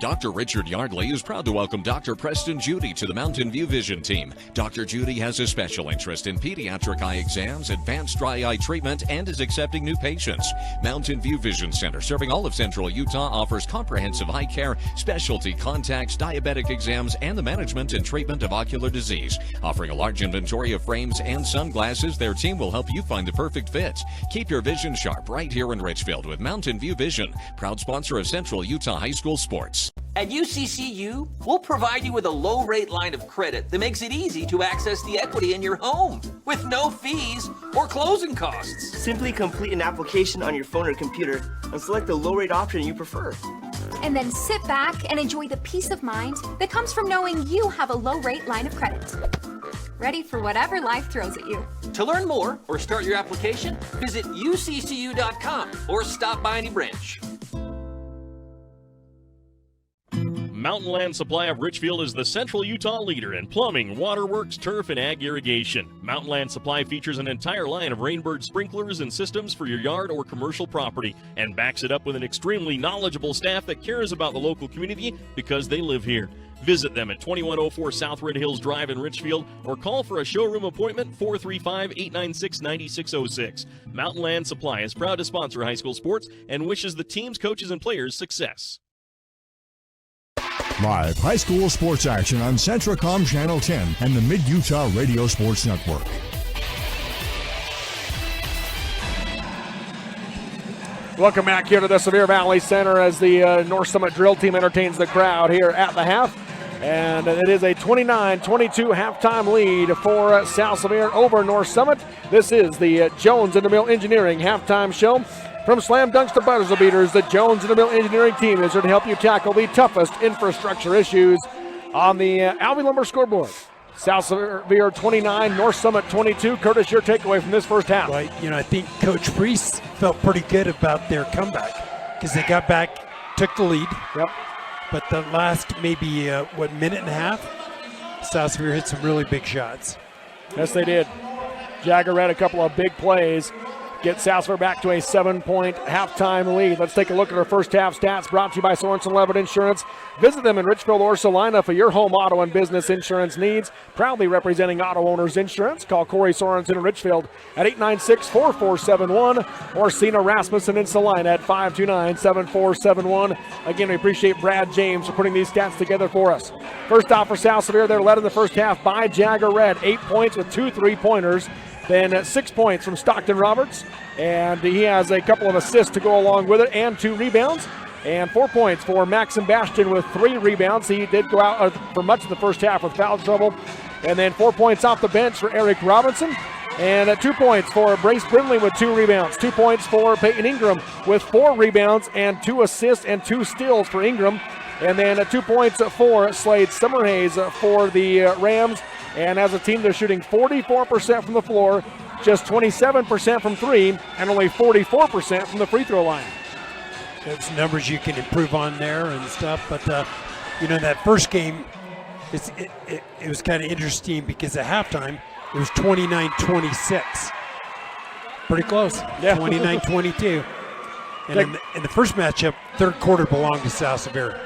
Dr. Richard Yardley is proud to welcome Dr. Preston Judy to the Mountain View Vision team. Dr. Judy has a special interest in pediatric eye exams, advanced dry eye treatment, and is accepting new patients. Mountain View Vision Center, serving all of Central Utah, offers comprehensive eye care, specialty contacts, diabetic exams, and the management and treatment of ocular disease. Offering a large inventory of frames and sunglasses, their team will help you find the perfect fit. Keep your vision sharp right here in Richfield with Mountain View Vision, proud sponsor of Central Utah High School sports. At UCCU, we'll provide you with a low-rate line of credit that makes it easy to access the equity in your home with no fees or closing costs. Simply complete an application on your phone or computer and select the low-rate option you prefer. And then sit back and enjoy the peace of mind that comes from knowing you have a low-rate line of credit. Ready for whatever life throws at you. To learn more or start your application, visit uccu.com or stop by any branch. Mountain Land Supply of Richfield is the Central Utah leader in plumbing, waterworks, turf, and ag irrigation. Mountain Land Supply features an entire line of Rainbird sprinklers and systems for your yard or commercial property and backs it up with an extremely knowledgeable staff that cares about the local community because they live here. Visit them at 2104 South Red Hills Drive in Richfield or call for a showroom appointment 435-896-9606. Mountain Land Supply is proud to sponsor high school sports and wishes the teams, coaches, and players success. Live high school sports action on Centracom Channel 10 and the Mid-Utah Radio Sports Network. Welcome back here to the Sevier Valley Center as the North Summit drill team entertains the crowd here at the half. And it is a 29-22 halftime lead for South Sevier over North Summit. This is the Jones and DeMille Engineering halftime show. From slam dunks to buzzer beaters, the Jones and DeMille Engineering team is here to help you tackle the toughest infrastructure issues on the Alvey Lumber scoreboard. South Sevier 29, North Summit 22. Curtis, your takeaway from this first half. Right, I think Coach Priest felt pretty good about their comeback because they got back, took the lead. Yep. But the last maybe, minute and a half, South Sevier hit some really big shots. Yes, they did. Jagger had a couple of big plays. Get South Sevier back to a 7-point halftime lead. Let's take a look at our first half stats brought to you by Sorensen Levitt Insurance. Visit them in Richfield or Salina for your home auto and business insurance needs. Proudly representing auto owners insurance. Call Corey Sorensen in Richfield at 896-4471 or Sina Rasmussen in Salina at 529-7471. Again, we appreciate Brad James for putting these stats together for us. First off for South Sevier, they're led in the first half by Jagger Red. 8 points with 2 3-pointers. Then 6 points from Stockton Roberts, and he has a couple of assists to go along with it and 2 rebounds. And 4 points for Maxim Bastion with 3 rebounds. He did go out for much of the first half with foul trouble. And then 4 points off the bench for Eric Robinson. And 2 points for Brace Brindley with 2 rebounds. 2 points for Peyton Ingram with 4 rebounds and 2 assists and 2 steals for Ingram. And then 2 points for Slade Summerhays for the Rams. And as a team, they're shooting 44% from the floor, just 27% from 3, and only 44% from the free throw line. There's numbers you can improve on there and stuff, but that first game, it was kind of interesting because at halftime, it was 29-26. Pretty close, yeah. 29-22. And in the first matchup, third quarter belonged to South Sevier.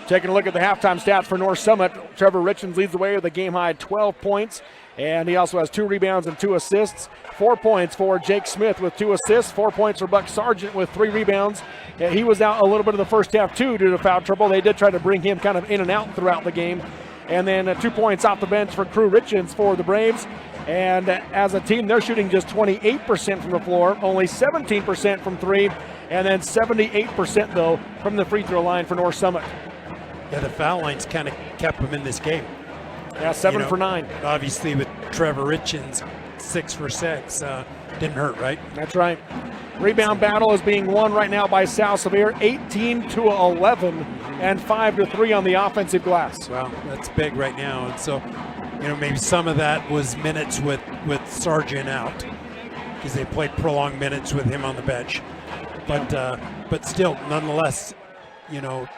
Taking a look at the halftime stats for North Summit, Trevor Richens leads the way with a game-high 12 points, and he also has 2 rebounds and 2 assists. 4 points for Jake Smith with 2 assists, 4 points for Buck Sargent with 3 rebounds. He was out a little bit of the first half, too, due to foul trouble. They did try to bring him kind of in and out throughout the game. And then 2 points off the bench for Crew Richens for the Braves. And as a team, they're shooting just 28% from the floor, only 17% from 3, and then 78%, though, from the free throw line for North Summit. Yeah, the foul lines kind of kept them in this game. Yeah, 7 for 9. Obviously, with Trevor Richens, 6 for 6, didn't hurt, right? That's right. Rebound battle is being won right now by South Sevier, 18-11, and 5-3 on the offensive glass. Well, that's big right now, and so maybe some of that was minutes with Sargent out because they played prolonged minutes with him on the bench. But still, nonetheless,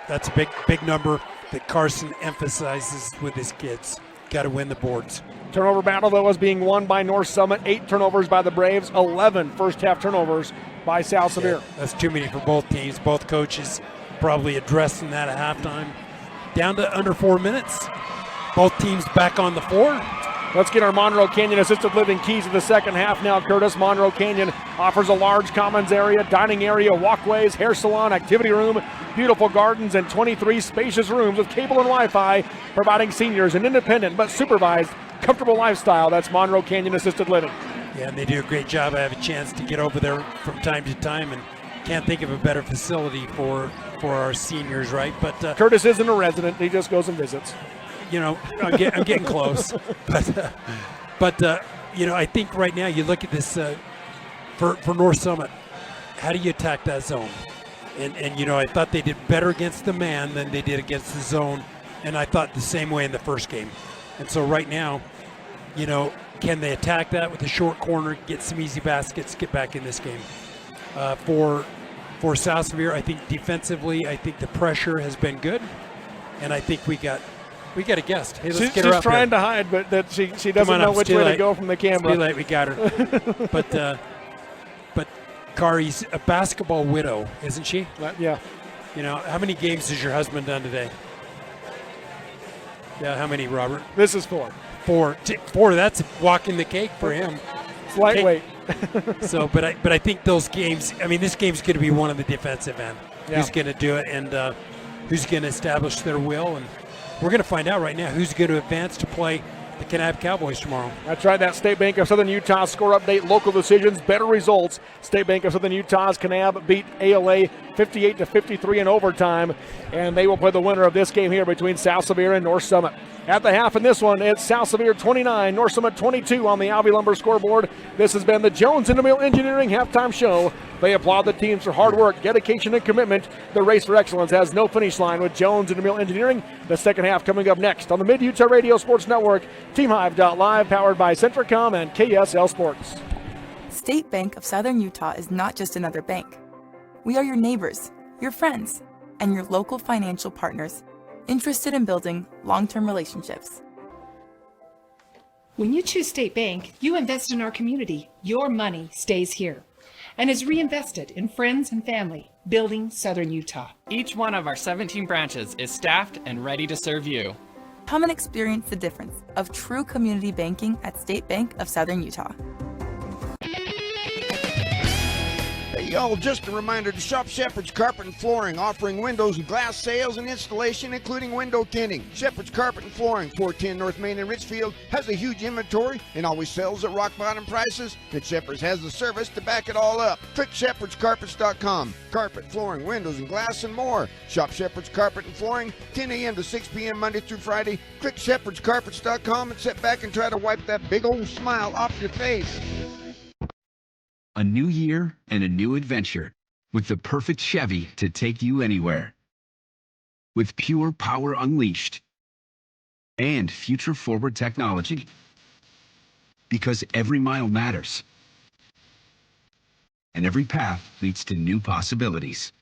that's a big number that Carson emphasizes with his kids. Got to win the boards. Turnover battle, though, is being won by North Summit. 8 turnovers by the Braves, 11 first-half turnovers by South Severe. Yeah, that's too many for both teams. Both coaches probably addressing that at halftime. Down to under 4 minutes. Both teams back on the floor. Let's get our Monroe Canyon Assisted Living keys to the second half now, Curtis. Monroe Canyon offers a large commons area, dining area, walkways, hair salon, activity room, beautiful gardens, and 23 spacious rooms with cable and Wi-Fi, providing seniors an independent but supervised, comfortable lifestyle. That's Monroe Canyon Assisted Living. Yeah, and they do a great job. I have a chance to get over there from time to time, and can't think of a better facility for our seniors, right? But Curtis isn't a resident. He just goes and visits. You know, I'm getting close. But you know, I think right now you look at this for North Summit, how do you attack that zone? And you know, I thought they did better against the man than they did against the zone, and I thought the same way in the first game. And so right now, you know, can they attack that with a short corner, get some easy baskets, get back in this game? For South Sevier, I think defensively, I think the pressure has been good, and I think we got a guest. Hey, let's get her up. She's trying here. to hide, but that she doesn't know which way to go from the camera. It's too late, we got her. but Kari's a basketball widow, isn't she? Yeah. You know, how many games has your husband done today? Yeah, how many, Robert? This is 4. 4. That's walking the cake for him. It's lightweight. So, but I think those games. I mean, this game's going to be one on the defensive end. Yeah. Who's going to do it, and who's going to establish their will, and we're going to find out right now who's going to advance to play the Kanab Cowboys tomorrow. That's right. That State Bank of Southern Utah score update, local decisions, better results. State Bank of Southern Utah's Kanab beat ALA 58-53 in overtime, and they will play the winner of this game here between South Sevier and North Summit. At the half in this one, it's South Sevier 29, North Summit 22 on the Alvey Lumber scoreboard. This has been the Jones Intermill Engineering halftime show. They applaud the teams for hard work, dedication, and commitment. The race for excellence has no finish line with Jones Intermill Engineering. The second half coming up next on the Mid-Utah Radio Sports Network. TeamHive.live, powered by Centricom and KSL Sports. State Bank of Southern Utah is not just another bank. We are your neighbors, your friends, and your local financial partners, interested in building long-term relationships. When you choose State Bank, you invest in our community. Your money stays here and is reinvested in friends and family, building Southern Utah. Each one of our 17 branches is staffed and ready to serve you. Come and experience the difference of true community banking at State Bank of Southern Utah. Hey y'all, just a reminder to shop Shepherd's Carpet and Flooring, offering windows and glass sales and installation, including window tinting. Shepherd's Carpet and Flooring, 410 North Main in Richfield, has a huge inventory and always sells at rock bottom prices, and Shepherd's has the service to back it all up. Click shepherdscarpets.com. Carpet, flooring, windows, and glass, and more. Shop Shepherd's Carpet and Flooring, 10 a.m. to 6 p.m. Monday through Friday. Click shepherdscarpets.com and sit back and try to wipe that big old smile off your face. A new year and a new adventure with the perfect Chevy to take you anywhere. With pure power unleashed and future-forward technology. Because every mile matters. And every path leads to new possibilities.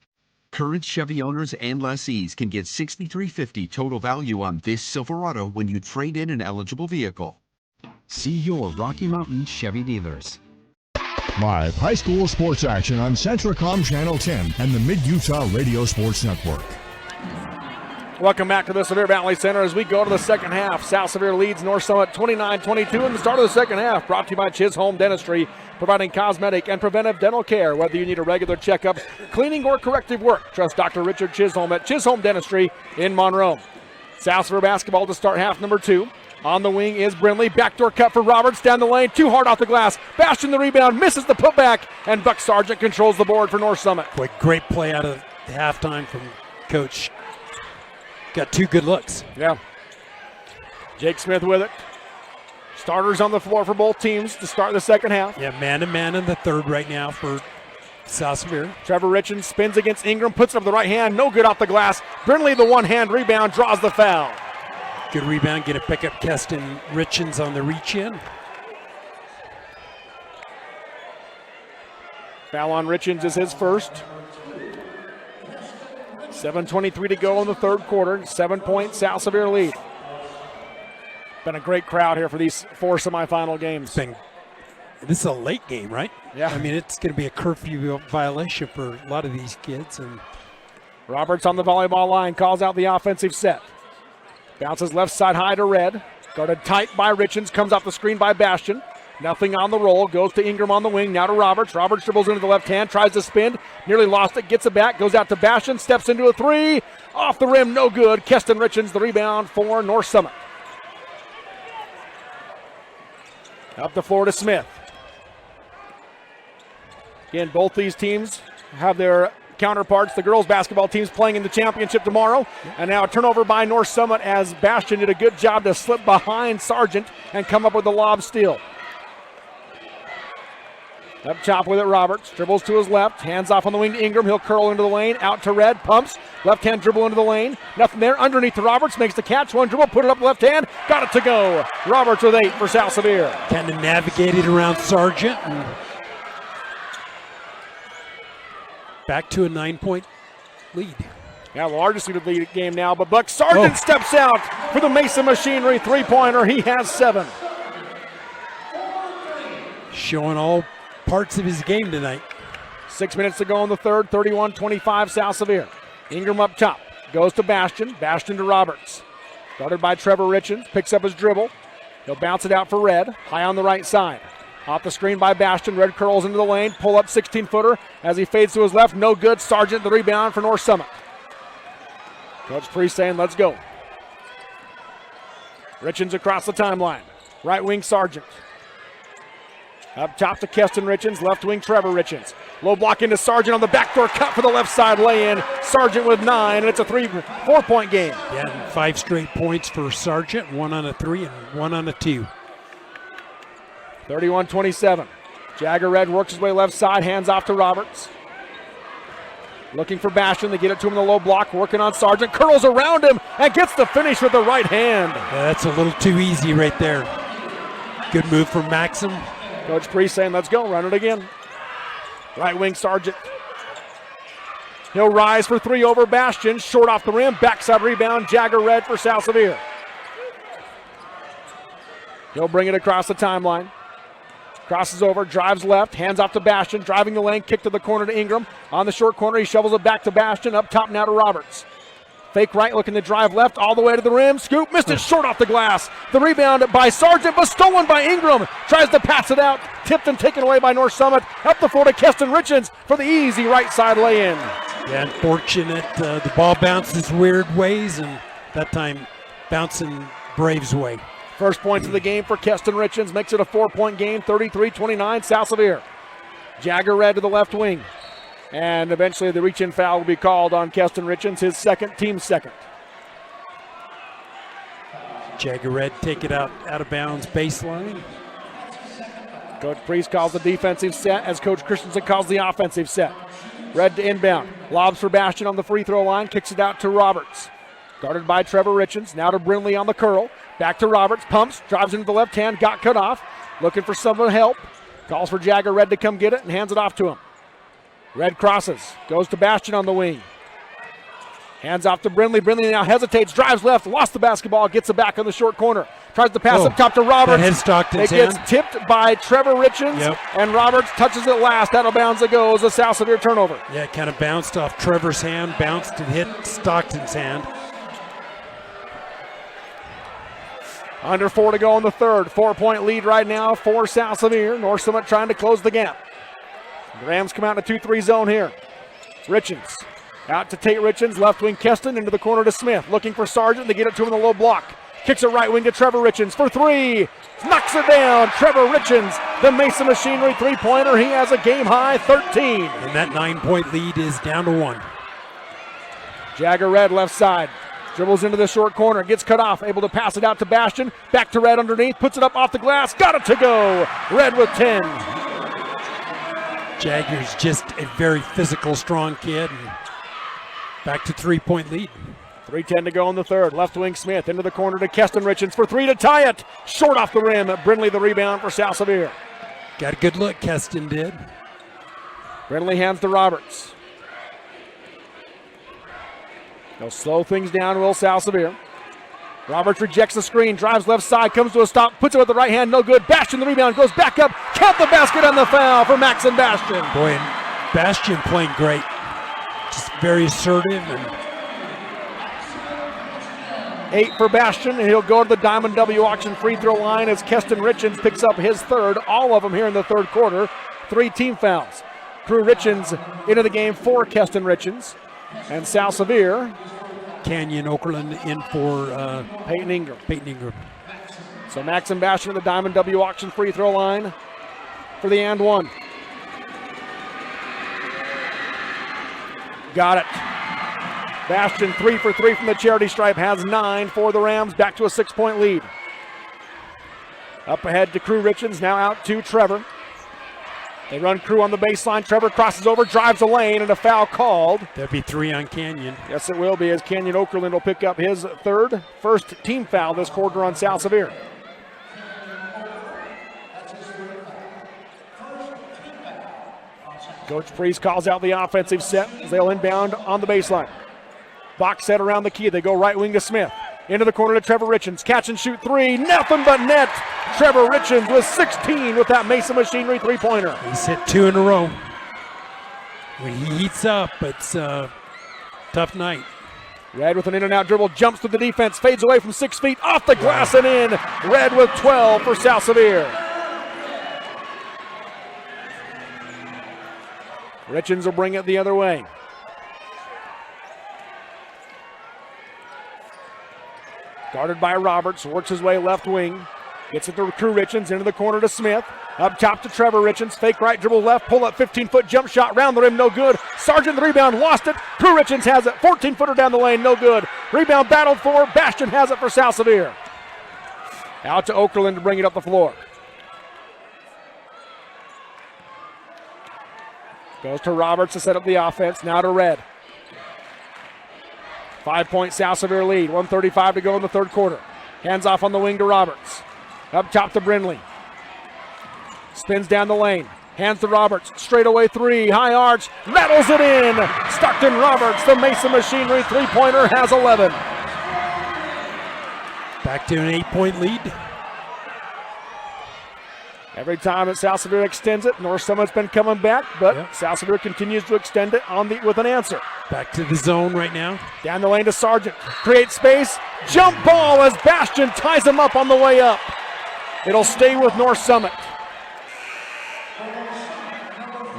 Current Chevy owners and lessees can get $6,350 total value on this Silverado when you trade in an eligible vehicle. See your Rocky Mountain Chevy dealers. Live high school sports action on Centricom Channel 10 and the Mid-Utah Radio Sports Network. Welcome back to the Sevier Valley Center as we go to the second half. South Sevier leads North Summit 29-22 in the start of the second half. Brought to you by Chisholm Dentistry, providing cosmetic and preventive dental care. Whether you need a regular checkup, cleaning, or corrective work, trust Dr. Richard Chisholm at Chisholm Dentistry in Monroe. South Sevier basketball to start half number 2. On the wing is Brindley. Backdoor cut for Roberts down the lane. Too hard off the glass. Bastion the rebound. Misses the putback. And Buck Sargent controls the board for North Summit. Boy, great play out of halftime from Coach. Got 2 good looks. Yeah. Jake Smith with it. Starters on the floor for both teams to start the second half. Yeah, man-to-man in the third right now for South Sevier. Trevor Richens spins against Ingram. Puts it up the right hand. No good off the glass. Brindley, the one-hand rebound, draws the foul. Good rebound, get a pick up. Keston Richens on the reach in. Foul on Richens is his first. 7:23 to go in the third quarter. 7-point South Sevier lead. Been a great crowd here for these 4 semifinal games. This is a late game, right? Yeah. I mean, it's going to be a curfew violation for a lot of these kids. And Roberts on the volleyball line, calls out the offensive set. Bounces left side high to Red. Guarded tight by Richens, comes off the screen by Bastion. Nothing on the roll, goes to Ingram on the wing, now to Roberts. Roberts dribbles into the left hand, tries to spin, nearly lost it, gets it back, goes out to Bastion, steps into a three, off the rim, no good. Keston Richens, the rebound for North Summit. Up the floor to Smith. Again, both these teams have their counterparts, the girls basketball teams, playing in the championship tomorrow. And now a turnover by North Summit as Bastion did a good job to slip behind Sargent and come up with the lob steal. Up top with it, Roberts. Dribbles to his left. Hands off on the wing to Ingram. He'll curl into the lane. Out to Red. Pumps. Left hand dribble into the lane. Nothing there. Underneath to Roberts. Makes the catch. One dribble. Put it up left hand. Got it to go. Roberts with 8 for South Sevier. Kind of navigated around Sargent. And back to a 9-point lead. Yeah, the largest lead of the game now. But Buck Sargent steps out for the Mason Machinery three-pointer. He has 7. Showing all parts of his game tonight. 6 minutes to go in the third, 31-25 South Sevier. Ingram up top, goes to Bastion, Bastion to Roberts. Guarded by Trevor Richens, picks up his dribble. He'll bounce it out for Red, high on the right side. Off the screen by Bastion, Red curls into the lane, pull up 16-footer as he fades to his left, no good. Sargent the rebound for North Summit. Coach Priest saying, let's go. Richens across the timeline, right wing Sargent. Up top to Keston Richens, left wing Trevor Richens. Low block into Sargent on the backdoor cut for the left side lay-in. Sargent with 9, and it's a 4-point game. Yeah, and 5 straight points for Sargent, 1 on a 3 and 1 on a 2. 31-27. Jagger Red works his way left side, hands off to Roberts. Looking for Bastion, they get it to him in the low block, working on Sargent, curls around him, and gets the finish with the right hand. Yeah, that's a little too easy right there. Good move from Maxim. Coach Priest saying, let's go, run it again. Right wing Sargent. He'll rise for 3 over Bastion, short off the rim, backside rebound, Jagger Red for South Sevier. He'll bring it across the timeline. Crosses over, drives left, hands off to Bastion, driving the lane, kick to the corner to Ingram. On the short corner, he shovels it back to Bastion, up top now to Roberts. Fake right, looking to drive left, all the way to the rim. Scoop, missed it short off the glass. The rebound by Sargent, but stolen by Ingram. Tries to pass it out, tipped and taken away by North Summit. Up the floor to Keston Richens for the easy right side lay-in. Yeah, unfortunate. The ball bounces weird ways, and that time bouncing Braves' way. First points of the game for Keston Richens, makes it a 4-point game, 33-29 South Sevier. Jagger Red to the left wing. And eventually the reach-in foul will be called on Keston Richens, his second, team second. Jagger Red take it out of bounds baseline. Coach Priest calls the defensive set as Coach Christensen calls the offensive set. Red to inbound. Lobs for Bastion on the free throw line, kicks it out to Roberts. Guarded by Trevor Richens, now to Brinley on the curl. Back to Roberts, pumps, drives into the left hand, got cut off. Looking for someone to help. Calls for Jagger Red to come get it and hands it off to him. Red crosses, goes to Bastion on the wing. Hands off to Brinley. Brinley now hesitates, drives left, lost the basketball, gets it back on the short corner. Tries to pass up top to Roberts. That hit Stockton's It gets hand. tipped by Trevor Richens, and Roberts touches it last. Out of bounds it goes, a South Sevier turnover. Yeah, it kind of bounced off Trevor's hand, bounced and hit Stockton's hand. Under 4 to go in the third. 4-point lead right now for South Sevier. North Summit trying to close the gap. The Rams come out in a 2-3 zone here. Richens out to Tate Richens. Left wing Keston into the corner to Smith. Looking for Sargent. They get it to him in the low block. Kicks it right wing to Trevor Richens for 3. Knocks it down. Trevor Richens, the Mason Machinery three-pointer. He has a game-high 13. And that 9-point lead is down to 1. Jagger Red left side. Dribbles into the short corner, gets cut off, able to pass it out to Bastion. Back to Red underneath, puts it up off the glass, got it to go. Red with 10. Jagger's just a very physical, strong kid. And back to 3-point lead. 3:10 to go in the third. Left wing Smith into the corner to Keston Richens for 3 to tie it. Short off the rim. Brinley the rebound for South Sevier. Got a good look, Keston did. Brinley hands to Roberts. They'll slow things down, will South Sevier. Roberts rejects the screen, drives left side, comes to a stop, puts it with the right hand, no good. Bastion the rebound, goes back up, count the basket on the foul for Max and Bastion. Boy, and Bastion playing great. just very assertive. And 8 for Bastion, and he'll go to the Diamond W auction free throw line as Keston Richens picks up his third, all of them here in the third quarter. 3 team fouls. Crew Richens into the game for Keston Richens. And Sal Sevier. Canyon Okerlund in for Peyton Ingram. So Max and Bastion at the Diamond W auction free throw line for the and one. Got it. Bastion 3 for 3 from the charity stripe, has 9 for the Rams, back to a 6-point lead. Up ahead to Crew Richens, now out to Trevor. They run Crew on the baseline. Trevor crosses over, drives a lane, and a foul called. There'll be 3 on Canyon. Yes, it will be, as Canyon Okerlund will pick up his first team foul this quarter on Sal Sevier. Coach Priest calls out the offensive set as they'll inbound on the baseline. Box set around the key. They go right wing to Smith. Into the corner to Trevor Richens. Catch and shoot 3. Nothing but net. Trevor Richens with 16 with that Mesa Machinery three-pointer. He's hit 2 in a row. When he heats up, it's a tough night. Red with an in-and-out dribble. Jumps to the defense. Fades away from 6 feet. Off the glass and in. Red with 12 for Sal Sevier. Richens will bring it the other way. Guarded by Roberts, works his way left wing. Gets it to Crew Richens, into the corner to Smith. Up top to Trevor Richens, fake right, dribble left, pull up 15-foot jump shot, round the rim, no good. Sargent the rebound, lost it. Crew Richens has it, 14-footer down the lane, no good. Rebound battled for, Bastion has it for Sal Sevier. Out to Okerlund to bring it up the floor. Goes to Roberts to set up the offense, now to Red. 5-point Sal Sevier lead, 1:35 to go in the third quarter. Hands off on the wing to Roberts. Up top to Brindley. Spins down the lane. Hands to Roberts. Straightaway 3. High arch. Rattles it in. Stockton Roberts, the Mesa Machinery three-pointer, has 11. Back to an 8-point lead. Every time that Sal Sevier extends it, North Summit's been coming back, but Sal Sevier continues to extend it with an answer. Back to the zone right now. Down the lane to Sargent. Creates space. Jump ball as Bastion ties him up on the way up. It'll stay with North Summit.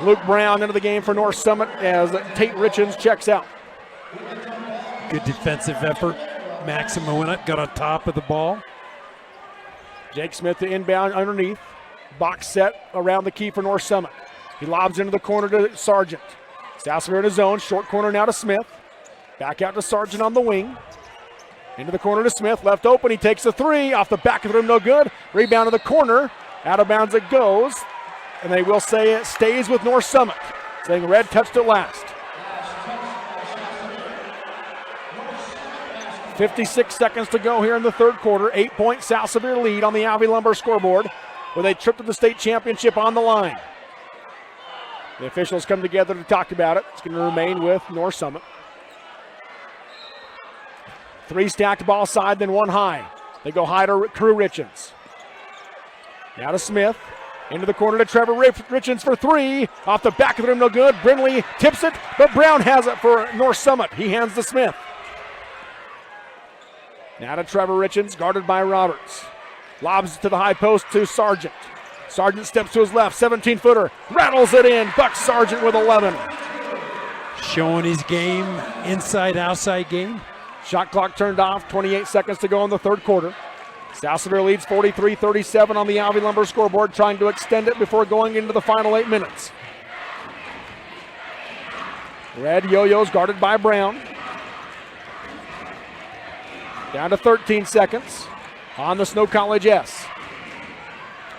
Luke Brown into the game for North Summit as Tate Richens checks out. Good defensive effort. Maximo went up, got on top of the ball. Jake Smith to inbound underneath. Box set around the key for North Summit. He lobs into the corner to Sargent. Sal Sevier in his zone. Short corner now to Smith. Back out to Sargent on the wing. Into the corner to Smith. Left open. He takes a 3. Off the back of the rim, no good. Rebound to the corner. Out of bounds it goes. And they will say it stays with North Summit. Saying Red touched it last. 56 seconds to go here in the third quarter. 8-point Sal Sevier lead on the Alvey Lumber scoreboard with a trip to the state championship on the line. The officials come together to talk about it. It's going to remain with North Summit. 3 stacked ball side, then 1 high. They go high to Crew Richens. Now to Smith. Into the corner to Trevor Richens for 3. Off the back of the rim, no good. Brindley tips it, but Brown has it for North Summit. He hands to Smith. Now to Trevor Richens, guarded by Roberts. Lobs to the high post to Sargent. Sargent steps to his left, 17-footer. Rattles it in. Buck Sargent with 11. Showing his game, inside-outside game. Shot clock turned off, 28 seconds to go in the third quarter. Sal Sevier leads 43-37 on the Alvey Lumber scoreboard, trying to extend it before going into the final 8 minutes. Red yo-yos guarded by Brown. Down to 13 seconds on the Snow College S.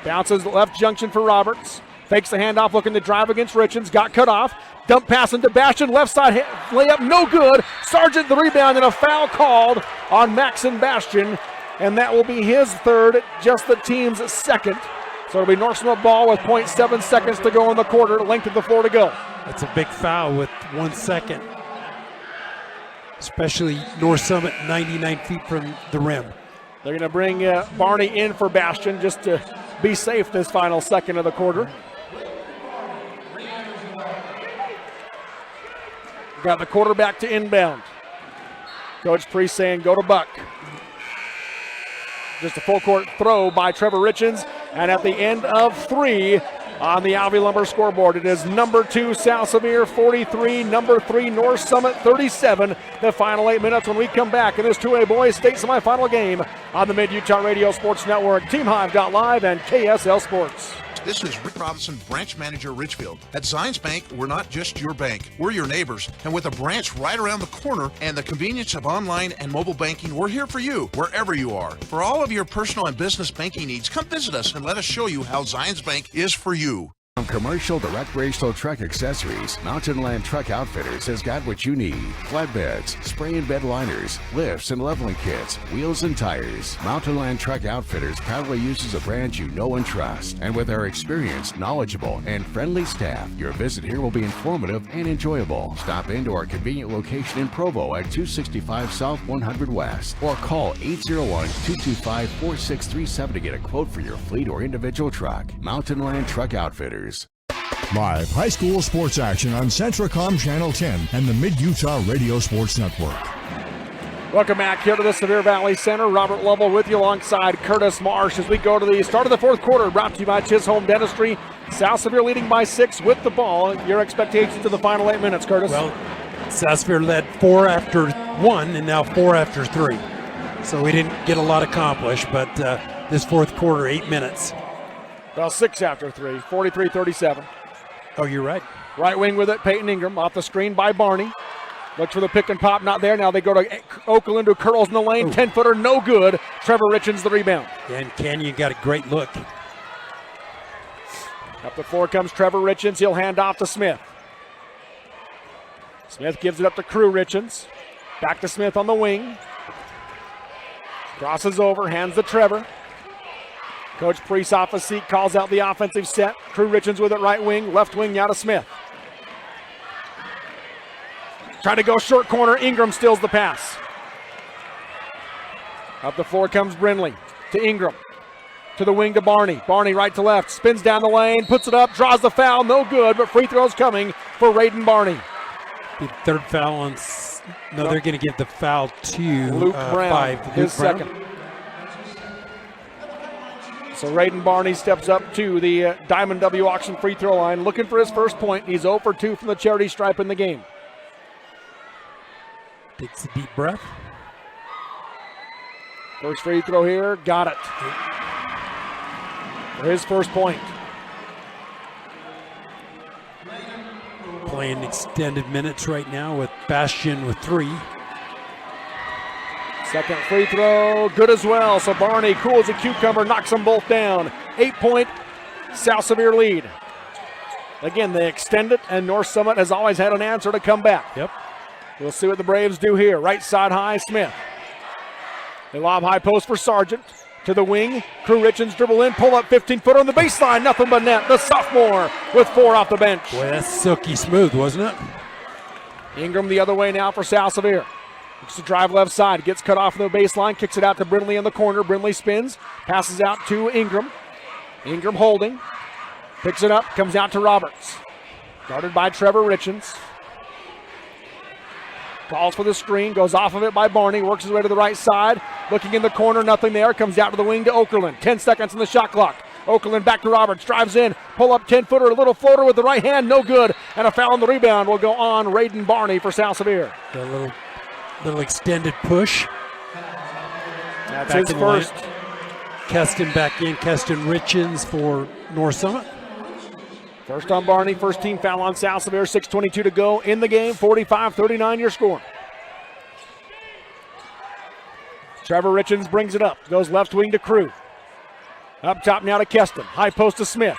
Bounces left junction for Roberts. Fakes the handoff, looking to drive against Richens. Got cut off. Dump pass into Bastion. Left side layup, no good. Sargent the rebound, and a foul called on Maxon Bastion. And that will be his third, just the team's second. So it'll be North Summit ball with 0.7 seconds to go in the quarter. Length of the floor to go. That's a big foul with 1 second. Especially North Summit 99 feet from the rim. They're going to bring Barney in for Bastion just to be safe this final second of the quarter. Got the quarterback to inbound. Coach Priest saying go to Buck. Just a full court throw by Trevor Richens. And at the end of 3 on the Alvey Lumber scoreboard, it is number 2 South Sevier 43, number 3 North Summit 37. The final 8 minutes when we come back in this 2A boys state semifinal game on the Mid-Utah Radio Sports Network, TeamHive.live, and KSL Sports. This is Rick Robinson, branch manager, Richfield. At Zions Bank, we're not just your bank, we're your neighbors. And with a branch right around the corner and the convenience of online and mobile banking, we're here for you, wherever you are. For all of your personal and business banking needs, come visit us and let us show you how Zions Bank is for you. From commercial to recreational truck accessories, Mountain Land Truck Outfitters has got what you need. Flatbeds, spray and bed liners, lifts and leveling kits, wheels and tires. Mountain Land Truck Outfitters proudly uses a brand you know and trust. And with our experienced, knowledgeable, and friendly staff, your visit here will be informative and enjoyable. Stop into our convenient location in Provo at 265 South 100 West or call 801-225-4637 to get a quote for your fleet or individual truck. Mountain Land Truck Outfitters. Live high school sports action on Centracom Channel 10 and the Mid-Utah Radio Sports Network. Welcome back here to the Sevier Valley Center. Robert Lovell with you alongside Curtis Marsh as we go to the start of the fourth quarter, brought to you by Chisholm Dentistry. South Sevier leading by 6 with the ball. Your expectations to the final 8 minutes, Curtis? Well, South Sevier led 4 after 1 and now 4 after 3. So we didn't get a lot accomplished, but this fourth quarter, 8 minutes. Well, 6 after 3, 43-37. Oh, you're right. Right wing with it, Peyton Ingram off the screen by Barney. Looks for the pick and pop, not there. Now they go to Oakland, who curls in the lane. 10-footer, no good. Trevor Richens the rebound. And Canyon got a great look. Up the floor comes Trevor Richens. He'll hand off to Smith. Smith gives it up to Crew Richens. Back to Smith on the wing. Crosses over, hands to Trevor. Coach Priest off a seat, calls out the offensive set. Crew Richens with it right wing, left wing now to Smith. Trying to go short corner, Ingram steals the pass. Up the floor comes Brindley to Ingram. To the wing to Barney. Barney right to left, spins down the lane, puts it up, draws the foul, no good, but free throws coming for Raiden Barney. The third foul on, no, they're going to give the foul to Luke Brown, 5. his Luke Brown. second. So Raiden Barney steps up to the Diamond W Auction free throw line, looking for his first point. He's 0 for 2 from the charity stripe in the game. Takes a deep breath. First free throw here, got it. For his first point. Playing extended minutes right now with Bastian with 3. Second free throw, good as well. So Barney, cool as a cucumber, knocks them both down. 8-point South Sevier lead. Again, they extend it, and North Summit has always had an answer to come back. Yep. We'll see what the Braves do here. Right side high, Smith. They lob high post for Sargent. To the wing, Crew Richens dribble in, pull up 15-footer on the baseline, nothing but net. The sophomore with 4 off the bench. Boy, that's silky smooth, wasn't it? Ingram the other way now for South Sevier. Looks to drive left side, gets cut off from the baseline, kicks it out to Brindley in the corner. Brindley spins, passes out to Ingram. Ingram holding, picks it up, comes out to Roberts. Guarded by Trevor Richens. Calls for the screen, goes off of it by Barney, works his way to the right side. Looking in the corner, nothing there. Comes out to the wing to Okerlund. 10 seconds on the shot clock. Okerlund back to Roberts, drives in, pull up 10-footer, a little floater with the right hand, no good. And a foul on the rebound will go on Raiden Barney for South Sevier. A little extended push. That's back his first. Keston back in, Keston Richens for North Summit. First on Barney, first team foul on South Sevier, 6:22 to go in the game, 45-39 your score. Trevor Richens brings it up, goes left wing to Crew. Up top now to Keston, high post to Smith.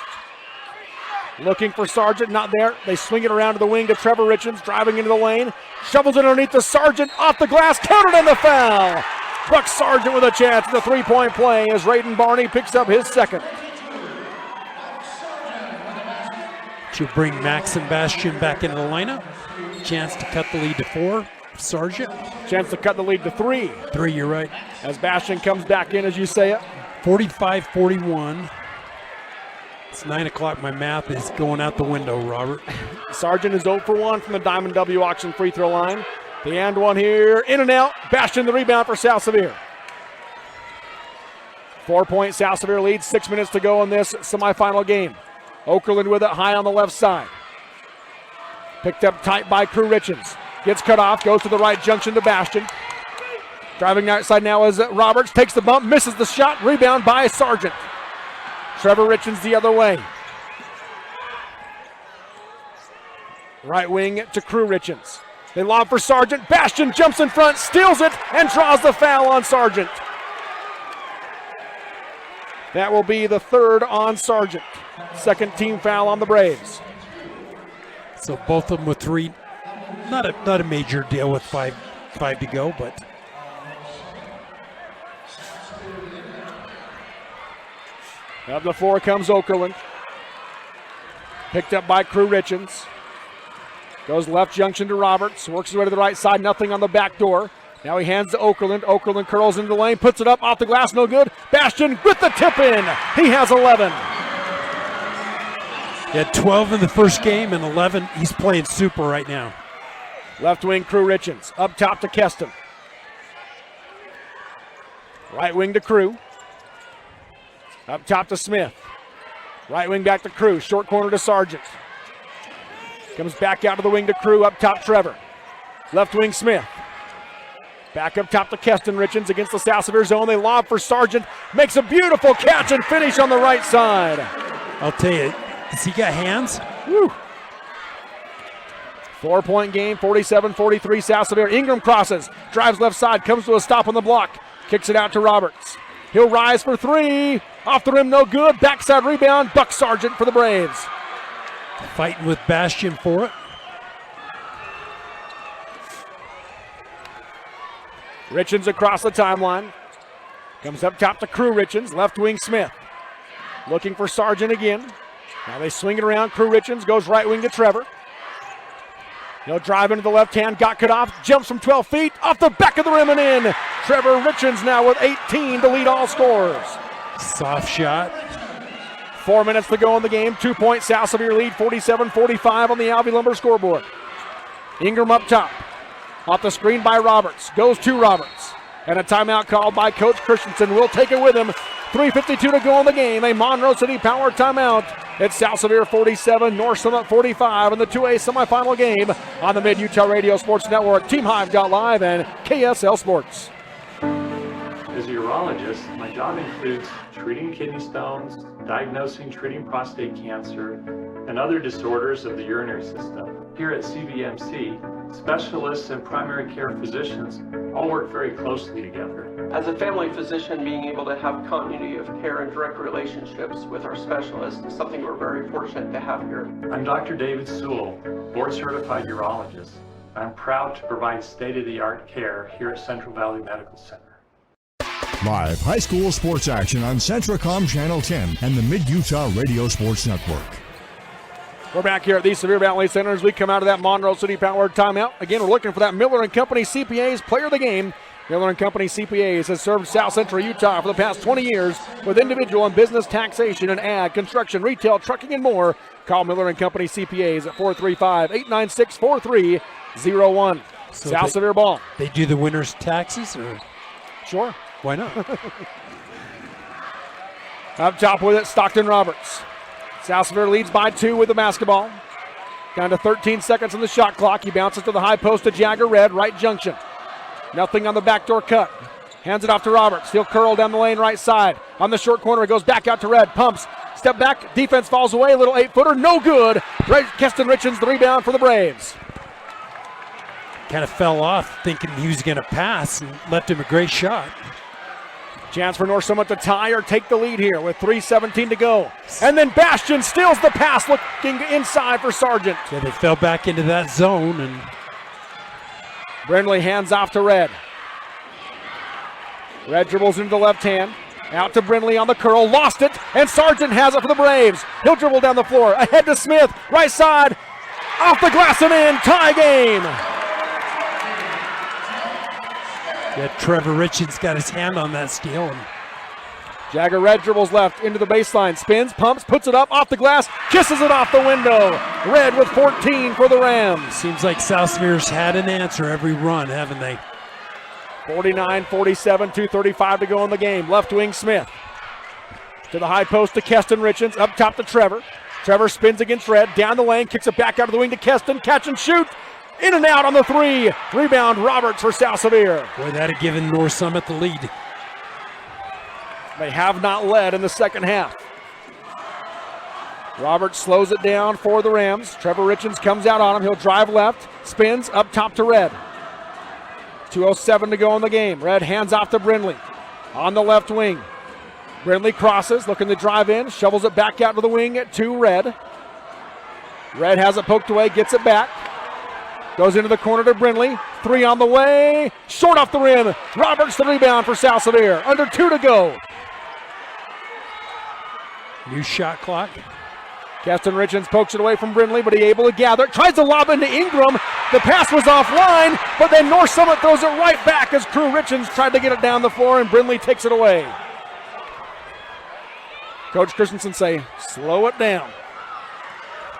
Looking for Sargent, not there. They swing it around to the wing to Trevor Richens, driving into the lane. Shovels it underneath the Sargent, off the glass, countered in the foul. Buck Sargent with a chance at the three-point play as Raiden Barney picks up his second. She'll bring Max and Bastian back into the lineup. Chance to cut the lead to 4. Sargent. Chance to cut the lead to 3. 3, you're right. As Bastian comes back in, as you say it. 45-41. It's 9 o'clock, my math is going out the window, Robert. Sargent is 0 for 1 from the Diamond W Auction free throw line. The and one here, in and out. Bastian the rebound for South Sevier. 4-point South Sevier lead, 6 minutes to go in this semifinal game. Okerlund with it high on the left side. Picked up tight by Crew Richens. Gets cut off, goes to the right junction to Bastian. Driving outside now is Roberts, takes the bump, misses the shot, rebound by Sargent. Trevor Richens the other way. Right wing to Crew Richens. They lob for Sargent. Bastian jumps in front, steals it, and draws the foul on Sargent. That will be the third on Sargent. Second team foul on the Braves. So both of them with 3. Not a major deal with five to go, but up the floor comes Okerlund. Picked up by Crew Richens. Goes left junction to Roberts. Works his way to the right side. Nothing on the back door. Now he hands to Okerlund. Okerlund curls into the lane. Puts it up off the glass. No good. Bastian with the tip in. He has 11. He had 12 in the first game and 11. He's playing super right now. Left wing Crew Richens. Up top to Keston. Right wing to Crew. Up top to Smith. Right wing back to Crew. Short corner to Sargent. Comes back out to the wing to Crew. Up top Trevor. Left wing Smith. Back up top to Keston. Richens against the South Sevier zone. They lob for Sargent. Makes a beautiful catch and finish on the right side. I'll tell you, has he got hands? Woo. 4-point game, 47-43 South Sevier. Ingram crosses, drives left side, comes to a stop on the block. Kicks it out to Roberts. He'll rise for 3. Off the rim, no good. Backside rebound, Buck Sargent for the Braves. Fighting with Bastian for it. Richens across the timeline. Comes up top to Crew Richens, left wing Smith. Looking for Sargent again. Now they swing it around. Crew Richens goes right wing to Trevor. He'll drive into the left hand, got cut off, jumps from 12 feet, off the back of the rim and in. Trevor Richens now with 18 to lead all scorers. Soft shot. 4 minutes to go in the game. 2-point South Sevier lead, 47-45 on the Alvey Lumber scoreboard. Ingram up top. Off the screen by Roberts. Goes to Roberts. And a timeout called by Coach Christensen. Will take it with him. 3:52 to go in the game. A Monroe City Power timeout. It's South Sevier 47, North Summit 45 in the 2A semifinal game on the Mid-Utah Radio Sports Network, TeamHive.live, and KSL Sports. As a urologist, my job includes treating kidney stones, diagnosing, treating prostate cancer, and other disorders of the urinary system. Here at CVMC, specialists and primary care physicians all work very closely together. As a family physician, being able to have continuity of care and direct relationships with our specialists is something we're very fortunate to have here. I'm Dr. David Sewell, board-certified urologist. I'm proud to provide state-of-the-art care here at Central Valley Medical Center. Live high school sports action on Centracom Channel 10 and the Mid-Utah Radio Sports Network. We're back here at the Sevier Valley Center as we come out of that Monroe City Power timeout. Again, we're looking for that Miller & Company CPAs player of the game. Miller & Company CPAs has served South Central Utah for the past 20 years with individual and business taxation and ag, construction, retail, trucking, and more. Call Miller & Company CPAs at 435-896-4301. So South Sevier ball. They do the winner's taxes? Or? Sure. Why not? Up top with it, Stockton Roberts. South Sevier leads by 2 with the basketball. Down to 13 seconds on the shot clock. He bounces to the high post to Jagger Red, right junction. Nothing on the backdoor cut. Hands it off to Roberts. He'll curl down the lane right side. On the short corner, it goes back out to Red. Pumps. Step back. Defense falls away. A little 8-footer. No good. Keston Richens, the rebound for the Braves. Kind of fell off thinking he was going to pass and left him a great shot. Chance for North Summit to tie or take the lead here with 3:17 to go. And then Bastian steals the pass, looking inside for Sargent. Yeah, they fell back into that zone, and Brindley hands off to Red. Red dribbles into the left hand. Out to Brindley on the curl, lost it, and Sargent has it for the Braves. He'll dribble down the floor, ahead to Smith, right side, off the glass and in, tie game. yeah, Trevor Richens got his hand on that steal. And Jagger Red dribbles left into the baseline, spins, pumps, puts it up, off the glass, kisses it off the window. Red with 14 for the Rams. Seems like South Sevier's had an answer every run, haven't they? 49-47, 2:35 to go in the game. Left wing Smith. To the high post to Keston Richens, up top to Trevor. Trevor spins against Red, down the lane, kicks it back out of the wing to Keston, catch and shoot. In and out on the three. Rebound Roberts for South Sevier. Boy, that had given North Summit the lead. They have not led in the second half. Roberts slows it down for the Rams. Trevor Richens comes out on him. He'll drive left, spins up top to Red. 2:07 to go in the game. Red hands off to Brindley on the left wing. Brindley crosses, looking to drive in, shovels it back out to the wing to Red. Red has it poked away, gets it back. Goes into the corner to Brindley. Three on the way. Short off the rim. Roberts the rebound for South Sevier. Under 2 to go. New shot clock. Keston Richens pokes it away from Brindley, but he able to gather it. Tries to lob into Ingram. The pass was offline, but then North Summit throws it right back as Crew Richens tried to get it down the floor, and Brindley takes it away. Coach Christensen say, slow it down.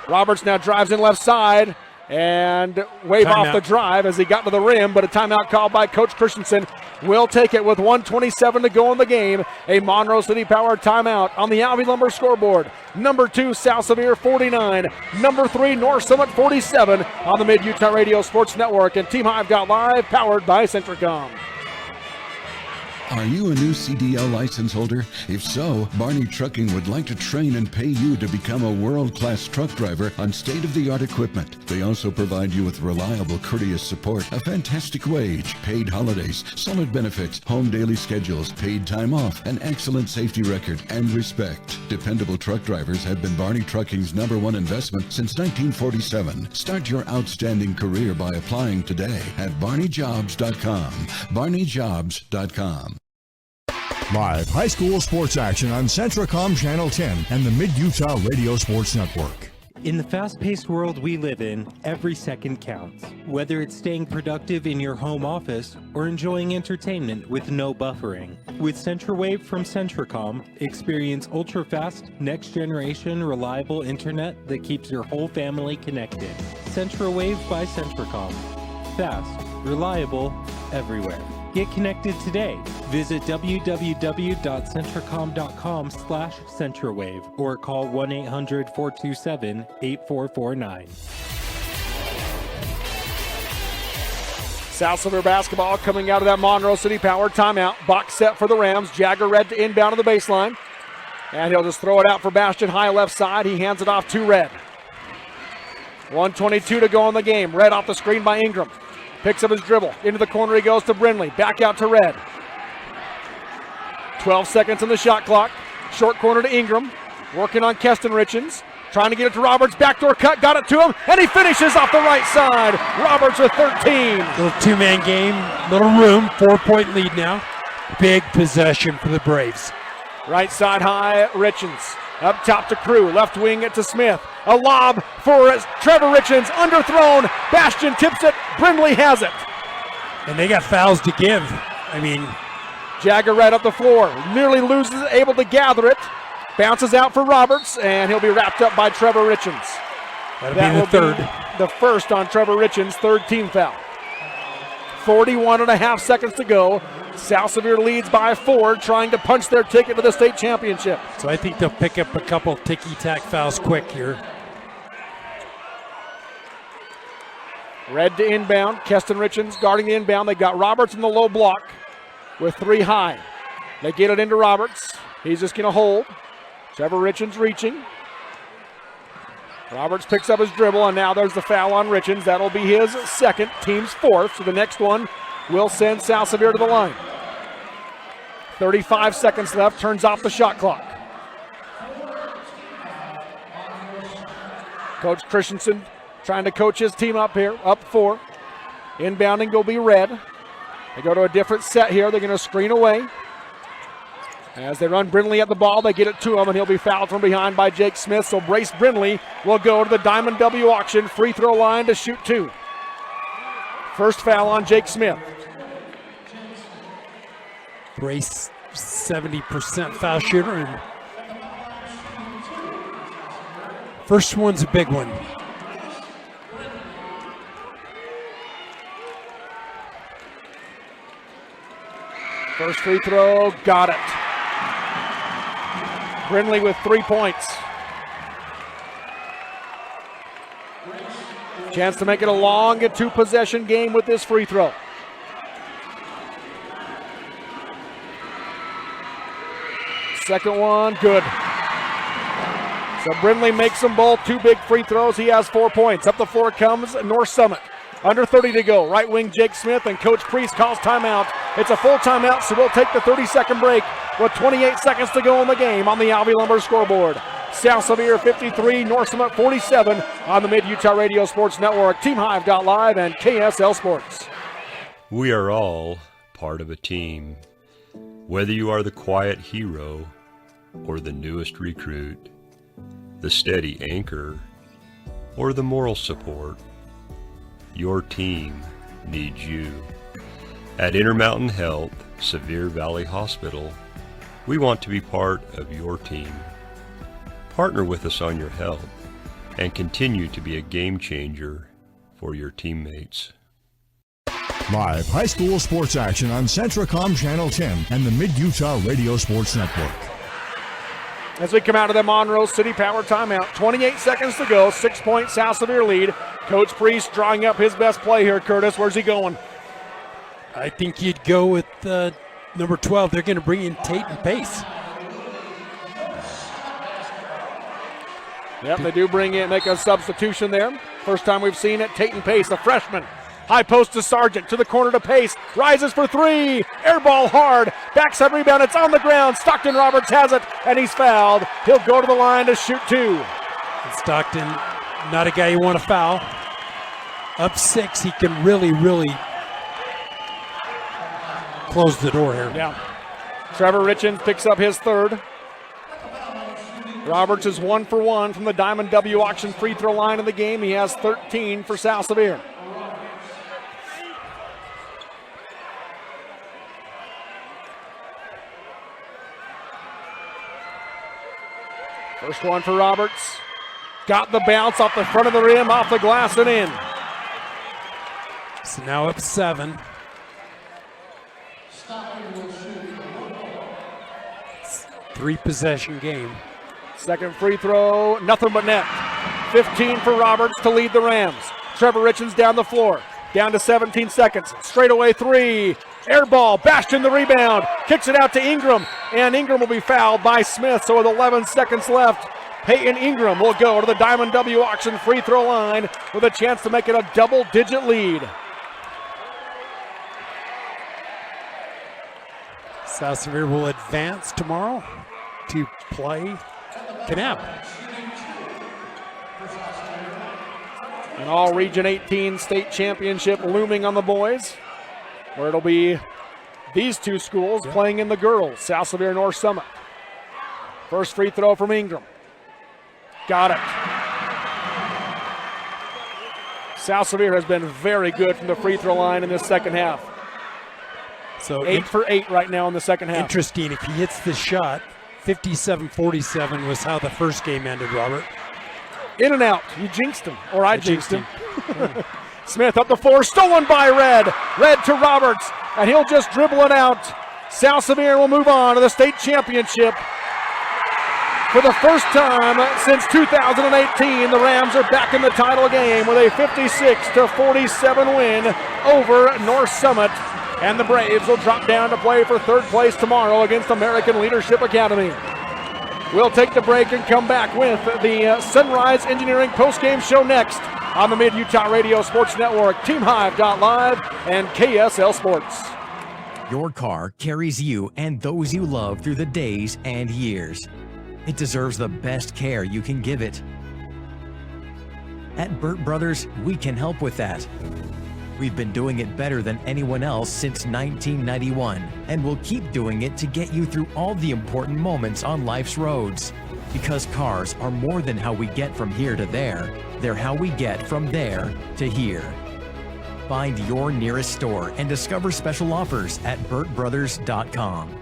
Roberts now drives in left side and wave off the drive as he got to the rim, but a timeout called by Coach Christensen. Will take it with 1:27 to go in the game. A Monroe City Power timeout on the Alvey Lumber scoreboard. Number 2, South Sevier 49. Number 3, North Summit 47 on the Mid-Utah Radio Sports Network and TeamHive.live, powered by Centricom. Are you a new CDL license holder? If so, Barney Trucking would like to train and pay you to become a world-class truck driver on state-of-the-art equipment. They also provide you with reliable, courteous support, a fantastic wage, paid holidays, solid benefits, home daily schedules, paid time off, an excellent safety record, and respect. Dependable truck drivers have been Barney Trucking's #1 investment since 1947. Start your outstanding career by applying today at barneyjobs.com. barneyjobs.com. Live high school sports action on Centricom Channel 10 and the Mid-Utah Radio Sports Network. In the fast-paced world we live in, every second counts. Whether it's staying productive in your home office or enjoying entertainment with no buffering. With CentraWave from Centricom, experience ultra-fast, next-generation, reliable internet that keeps your whole family connected. CentraWave by Centricom. Fast, reliable, everywhere. Get connected today. Visit www.centricom.com/CentraWave or call 1-800-427-8449. South Sevier basketball coming out of that Monroe City Power timeout. Box set for the Rams. Jagger Red to inbound on the baseline. And he'll just throw it out for Bastion High left side. He hands it off to Red. 1:22 to go in the game. Red off the screen by Ingram. Picks up his dribble. Into the corner he goes to Brindley. Back out to Red. 12 seconds on the shot clock. Short corner to Ingram. Working on Keston Richens. Trying to get it to Roberts. Backdoor cut. Got it to him. And he finishes off the right side. Roberts with 13. Little two-man game. Little room. 4-point lead now. Big possession for the Braves. Right side high. Richens. Up top to Crew. Left wing it to Smith. A lob for Trevor Richens. Underthrown. Bastion tips it. Brindley has it. And they got fouls to give. I mean, Jagger Red up the floor. Nearly loses it. Able to gather it. Bounces out for Roberts. And he'll be wrapped up by Trevor Richens. That'll be the third. The first on Trevor Richens' third team foul. 41.5 seconds to go. South Sevier leads by 4, trying to punch their ticket to the state championship. So I think they'll pick up a couple ticky-tack fouls quick here. Red to inbound. Keston Richens guarding the inbound. They got Roberts in the low block with 3 high. They get it into Roberts. He's just going to hold. Trevor Richens reaching. Roberts picks up his dribble, and now there's the foul on Richens. That'll be his second, team's 4th. So the next one will send South Sevier to the line. 35 seconds left, turns off the shot clock. Coach Christensen trying to coach his team up here, up 4. Inbounding will be Red. They go to a different set here. They're going to screen away. As they run Brindley at the ball, they get it to him, and he'll be fouled from behind by Jake Smith. So Brace Brindley will go to the Diamond W auction free throw line to shoot 2. First foul on Jake Smith. Brace 70% foul shooter, and first one's a big one. First free throw, got it. Brindley with 3 points. Chance to make it a long 2-possession game with this free throw. Second one, good. So Brindley makes them both 2 big free throws. He has 4 points. Up the floor comes North Summit. Under 30 to go. Right wing Jake Smith, and Coach Priest calls timeout. It's a full timeout, so we'll take the 30-second break with 28 seconds to go in the game on the Alvey Lumber scoreboard. South Sevier 53, North Summit 47 on the Mid-Utah Radio Sports Network, TeamHive.live, and KSL Sports. We are all part of a team. Whether you are the quiet hero or the newest recruit, the steady anchor or the moral support, your team needs you. At Intermountain Health, Sevier Valley Hospital, we want to be part of your team. Partner with us on your health and continue to be a game changer for your teammates. Live high school sports action on Centracom Channel 10 and the Mid-Utah Radio Sports Network. As we come out of the Monroe City Power timeout, 28 seconds to go, 6-point South Sevier lead. Coach Priest drawing up his best play here, Curtis. Where's he going? I think you'd go with number 12. They're going to bring in Tayton Pace. Yep, they do make a substitution there. First time we've seen it. Tayton Pace, a freshman. High post to Sargent, to the corner to Pace, rises for 3, air ball hard, backside rebound, it's on the ground, Stockton Roberts has it, and he's fouled. He'll go to the line to shoot 2. And Stockton, not a guy you want to foul. Up 6, he can really close the door here. Yeah. Trevor Richens picks up his 3rd. Roberts is 1 for 1 from the Diamond W Auction free throw line in the game. He has 13 for South Sevier. First one for Roberts. Got the bounce off the front of the rim, off the glass and in. So now up 7. It's 3-possession game. Second free throw, nothing but net. 15 for Roberts to lead the Rams. Trevor Richens down the floor. Down to 17 seconds. Straightaway 3. Air ball, Bastion the rebound. Kicks it out to Ingram. And Ingram will be fouled by Smith. So with 11 seconds left, Peyton Ingram will go to the Diamond W Auction free throw line with a chance to make it a double-digit lead. South Sevier will advance tomorrow to play Kanab. An all-region 18 state championship looming on the boys, where it'll be these 2 schools playing in the girls, South Sevier, North Summit. First free throw from Ingram. Got it. South Sevier has been very good from the free throw line in this second half. So 8 for 8 right now in the second half. Interesting, if he hits this shot, 57-47 was how the first game ended, Robert. In and out. You jinxed him, or I jinxed him. Smith up the floor, stolen by Red. Red to Roberts, and he'll just dribble it out. South Sevier will move on to the state championship. For the first time since 2018, the Rams are back in the title game with a 56-47 win over North Summit. And the Braves will drop down to play for 3rd place tomorrow against American Leadership Academy. We'll take the break and come back with the Sunrise Engineering postgame show next on the Mid-Utah Radio Sports Network, TeamHive.live, and KSL Sports. Your car carries you and those you love through the days and years. It deserves the best care you can give it. At Burt Brothers, we can help with that. We've been doing it better than anyone else since 1991, and we'll keep doing it to get you through all the important moments on life's roads. Because cars are more than how we get from here to there, they're how we get from there to here. Find your nearest store and discover special offers at burtbrothers.com.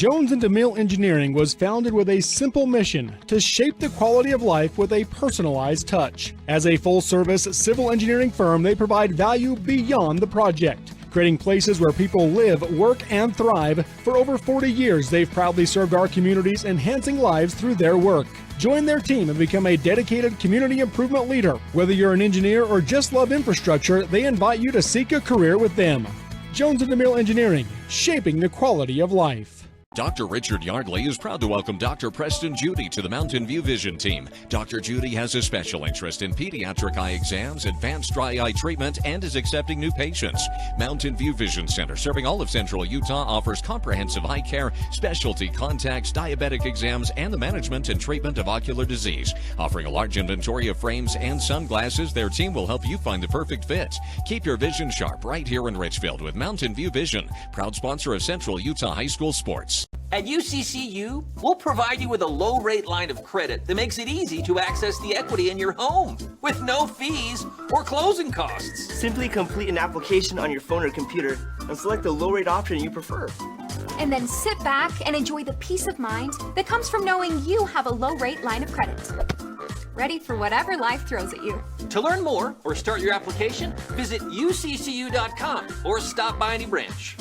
Jones & DeMille Engineering was founded with a simple mission to shape the quality of life with a personalized touch. As a full-service civil engineering firm, they provide value beyond the project, creating places where people live, work, and thrive. For over 40 years, they've proudly served our communities, enhancing lives through their work. Join their team and become a dedicated community improvement leader. Whether you're an engineer or just love infrastructure, they invite you to seek a career with them. Jones & DeMille Engineering, shaping the quality of life. Dr. Richard Yardley is proud to welcome Dr. Preston Judy to the Mountain View Vision team. Dr. Judy has a special interest in pediatric eye exams, advanced dry eye treatment, and is accepting new patients. Mountain View Vision Center, serving all of Central Utah, offers comprehensive eye care, specialty contacts, diabetic exams, and the management and treatment of ocular disease. Offering a large inventory of frames and sunglasses, their team will help you find the perfect fit. Keep your vision sharp right here in Richfield with Mountain View Vision, proud sponsor of Central Utah High School Sports. At UCCU, we'll provide you with a low-rate line of credit that makes it easy to access the equity in your home with no fees or closing costs. Simply complete an application on your phone or computer and select the low-rate option you prefer. And then sit back and enjoy the peace of mind that comes from knowing you have a low-rate line of credit. Ready for whatever life throws at you. To learn more or start your application, visit uccu.com or stop by any branch.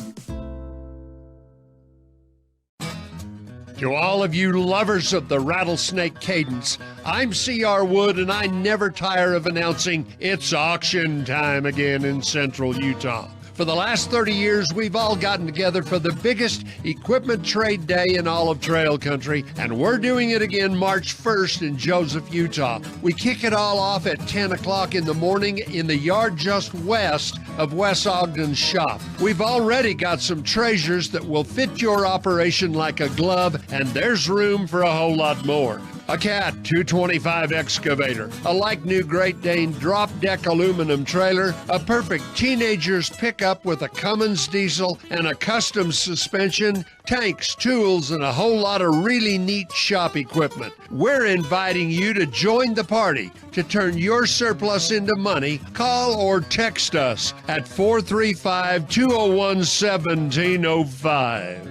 To all of you lovers of the rattlesnake cadence, I'm C.R. Wood, and I never tire of announcing it's auction time again in Central Utah. For the last 30 years, we've all gotten together for the biggest equipment trade day in all of Trail Country, and we're doing it again March 1st in Joseph, Utah. We kick it all off at 10 o'clock in the morning in the yard just west of Wes Ogden's shop. We've already got some treasures that will fit your operation like a glove, and there's room for a whole lot more. A Cat 225 excavator, a like-new Great Dane drop-deck aluminum trailer, a perfect teenager's pickup with a Cummins diesel and a custom suspension, tanks, tools, and a whole lot of really neat shop equipment. We're inviting you to join the party. To turn your surplus into money, call or text us at 435-201-1705.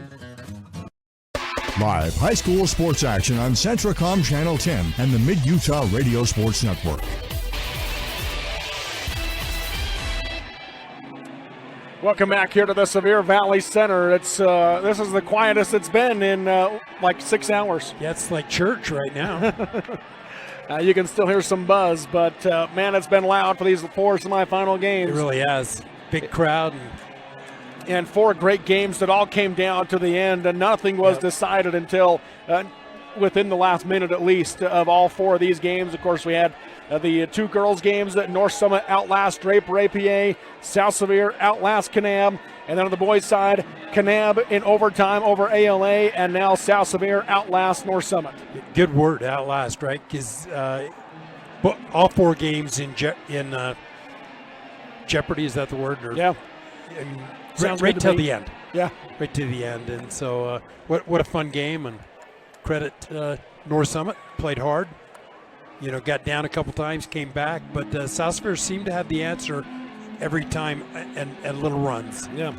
Live high school sports action on Centracom Channel 10 and the Mid-Utah Radio Sports Network. Welcome back here to the Sevier Valley Center. It's this is the quietest it's been in like 6 hours. Yeah, it's like church right now. You can still hear some buzz, but man, it's been loud for these 4 semifinal games. It really has. Big crowd. And 4 great games that all came down to the end, and nothing was decided until within the last minute at least of all 4 of these games. Of course, we had the 2 girls games that North Summit outlast Draper APA, South Sevier outlast Kanab, and then on the boys' side, Kanab in overtime over ALA, and now South Sevier outlast North Summit. Good word, outlast, right? Because all 4 games in jeopardy, is that the word? Or, yeah. Right till the end. Yeah. Right to the end. And so what a fun game, and credit North Summit, played hard. You know, got down a couple times, came back, but South Sevier seemed to have the answer every time and little runs. Yeah.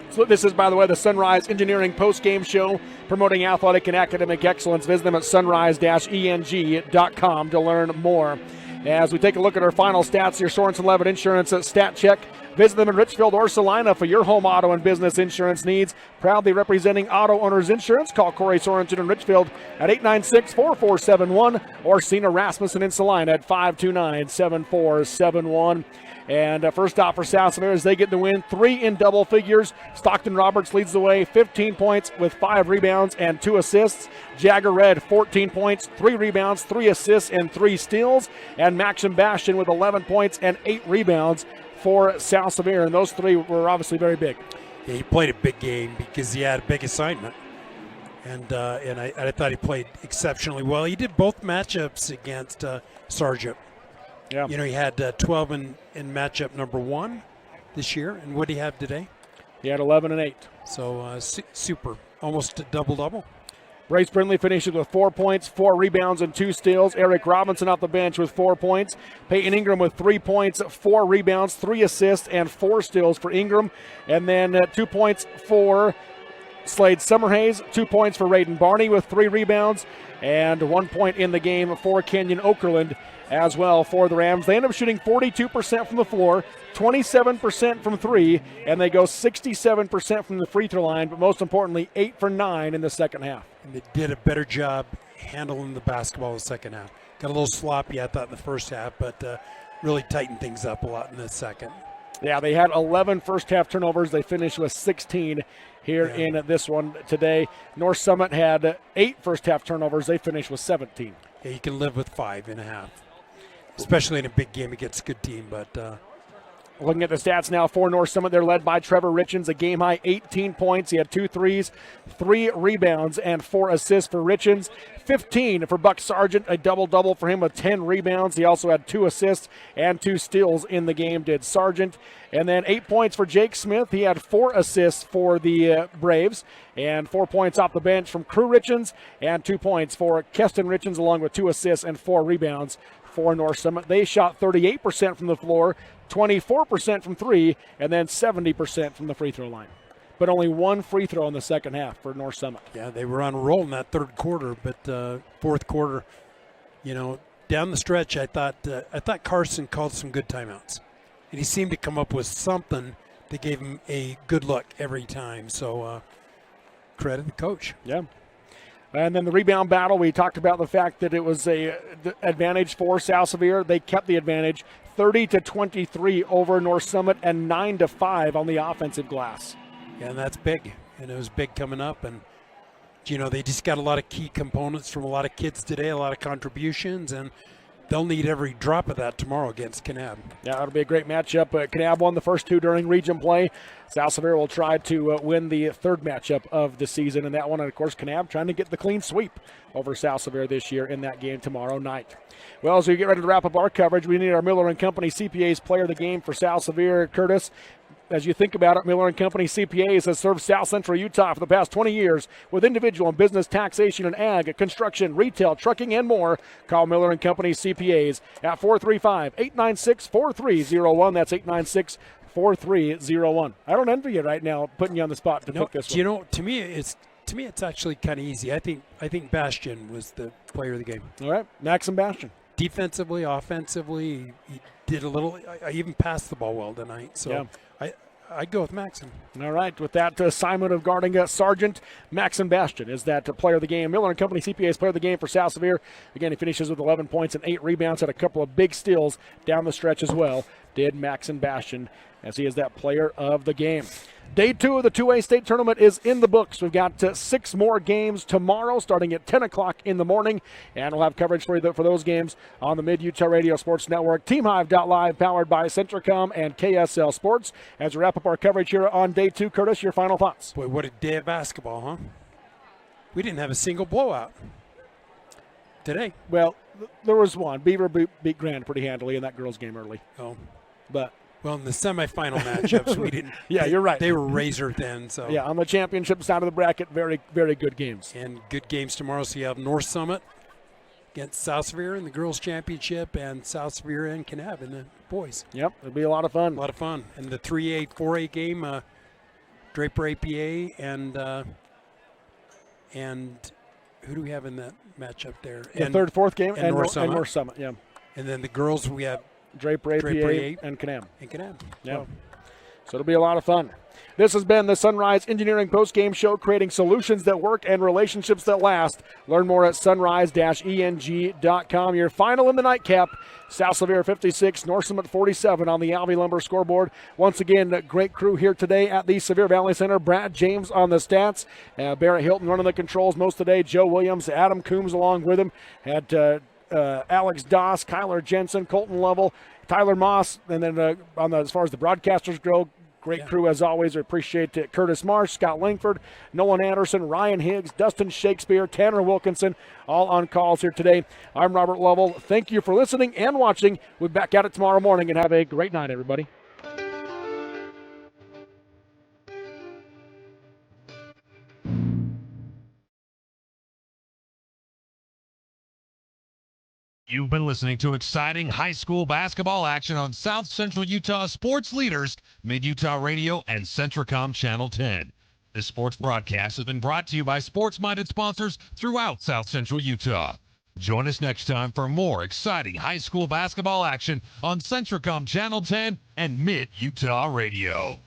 So this is, by the way, the Sunrise Engineering post-game show promoting athletic and academic excellence. Visit them at sunrise-eng.com to learn more. As we take a look at our final stats, your Sorensen Levitt Insurance Stat Check. Visit them in Richfield or Salina for your home auto and business insurance needs. Proudly representing auto owners insurance. Call Corey Sorensen in Richfield at 896-4471 or Cena Rasmussen in Salina at 529-7471. And first stop for South Sevier as they get the win, 3 in double figures. Stockton Roberts leads the way, 15 points with 5 rebounds and 2 assists. Jagger Red, 14 points, 3 rebounds, 3 assists, and 3 steals. And Maxim Bastion with 11 points and 8 rebounds for South Sevier. And those 3 were obviously very big. Yeah, he played a big game because he had a big assignment. And I thought he played exceptionally well. He did both matchups against Sargent. Yeah. You know, he had 12 in matchup number 1 this year. And what did he have today? He had 11 and 8. So super, almost a double-double. Bryce Brindley finishes with 4 points, 4 rebounds, and 2 steals. Eric Robinson off the bench with 4 points. Peyton Ingram with 3 points, 4 rebounds, 3 assists, and 4 steals for Ingram. And then 2 points for Slade Summerhays, 2 points for Raiden Barney with 3 rebounds, and 1 point in the game for Kenyon Okerlund as well for the Rams. They end up shooting 42% from the floor, 27% from 3, and they go 67% from the free throw line, but most importantly, 8 for 9 in the second half. And they did a better job handling the basketball in the second half. Got a little sloppy, I thought, in the first half, but really tightened things up a lot in the second. Yeah, they had 11 first-half turnovers. They finished with 16 here in this one today. North Summit had 8 first-half turnovers. They finished with 17. Yeah, you can live with 5.5, especially in a big game against a good team. But looking at the stats now for North Summit, they're led by Trevor Richens, a game-high 18 points. He had 2 threes, 3 rebounds, and 4 assists for Richens. 15 for Buck Sargent, a double-double for him with 10 rebounds. He also had 2 assists and 2 steals in the game, did Sargent. And then 8 points for Jake Smith. He had 4 assists for the Braves and 4 points off the bench from Crew Richens and 2 points for Keston Richens, along with 2 assists and 4 rebounds for North Summit. They shot 38% from the floor, 24% from 3, and then 70% from the free throw line. But only 1 free throw in the second half for North Summit. Yeah, they were on a roll in that third quarter, but fourth quarter, down the stretch, I thought Carson called some good timeouts, and he seemed to come up with something that gave him a good look every time. So credit the coach. Yeah. And then the rebound battle, we talked about the fact that it was a advantage for South Sevier. They kept the advantage, 30-23 over North Summit and 9-5 on the offensive glass. Yeah, and that's big, and it was big coming up. And, they just got a lot of key components from a lot of kids today, a lot of contributions, and they'll need every drop of that tomorrow against Kanab. Yeah, it'll be a great matchup. Kanab won the first 2 during region play. South Sevier will try to win the third matchup of the season in that one. And, of course, Kanab trying to get the clean sweep over South Sevier this year in that game tomorrow night. Well, as we get ready to wrap up our coverage, we need our Miller & Company CPA's player of the game for South Sevier. Curtis, as you think about it, Miller & Company CPAs has served South Central Utah for the past 20 years with individual and business taxation and ag, construction, retail, trucking, and more. Call Miller & Company CPAs at 435-896-4301. That's 896-4301. I don't envy you right now putting you on the spot to pick this one. To me it's actually kind of easy. I think Bastion was the player of the game. All right, Maxim Bastion. Defensively, offensively, he did a little. I even passed the ball well tonight. So yeah. I'd go with Maxim. All right, with that assignment of guarding Sargent, Maxim Bastion is that player of the game. Miller & Company CPA's player of the game for South Sevier. Again, he finishes with 11 points and 8 rebounds, had a couple of big steals down the stretch as well, did Maxim Bastion, as he is that player of the game. Day 2 of the 2A state tournament is in the books. We've got 6 more games tomorrow starting at 10 o'clock in the morning, and we'll have coverage for those games on the Mid-Utah Radio Sports Network. TeamHive.live, powered by Centricom and KSL Sports. As we wrap up our coverage here on Day 2, Curtis, your final thoughts. Boy, what a day of basketball, huh? We didn't have a single blowout today. Well, there was one. Beaver beat Grand pretty handily in that girls' game early. Oh. But well, in the semifinal matchups, we didn't. Yeah, you're right. They were razor thin. So yeah, on the championship side of the bracket, very, very good games. And good games tomorrow. So you have North Summit against South Sevier in the girls' championship, and South Sevier and Kanab in the boys. Yep, it'll be a lot of fun. A lot of fun. And the 3A, 4A game, Draper APA and who do we have in that matchup there? The third, fourth game, and North Summit. And North Summit, yeah. And then the girls, we have Draper APA and Kanab. Yeah. Wow. So it'll be a lot of fun. This has been the Sunrise Engineering Postgame Show, creating solutions that work and relationships that last. Learn more at sunrise-eng.com. Your final in the nightcap, South Sevier 56, North Summit 47 on the Alvey Lumber scoreboard. Once again, great crew here today at the Sevier Valley Center. Brad James on the stats. Barrett Hilton running the controls most today. Joe Williams, Adam Coombs along with him. Had Alex Doss, Kyler Jensen, Colton Lovell, Tyler Moss, and then as far as the broadcasters go, great crew as always. We appreciate Curtis Marsh, Scott Langford, Nolan Anderson, Ryan Higgs, Dustin Shakespeare, Tanner Wilkinson, all on calls here today. I'm Robert Lovell. Thank you for listening and watching. We'll be back at it tomorrow morning, and have a great night, everybody. You've been listening to exciting high school basketball action on South Central Utah sports leaders, Mid-Utah Radio and Centricom Channel 10. This sports broadcast has been brought to you by sports-minded sponsors throughout South Central Utah. Join us next time for more exciting high school basketball action on Centricom Channel 10 and Mid-Utah Radio.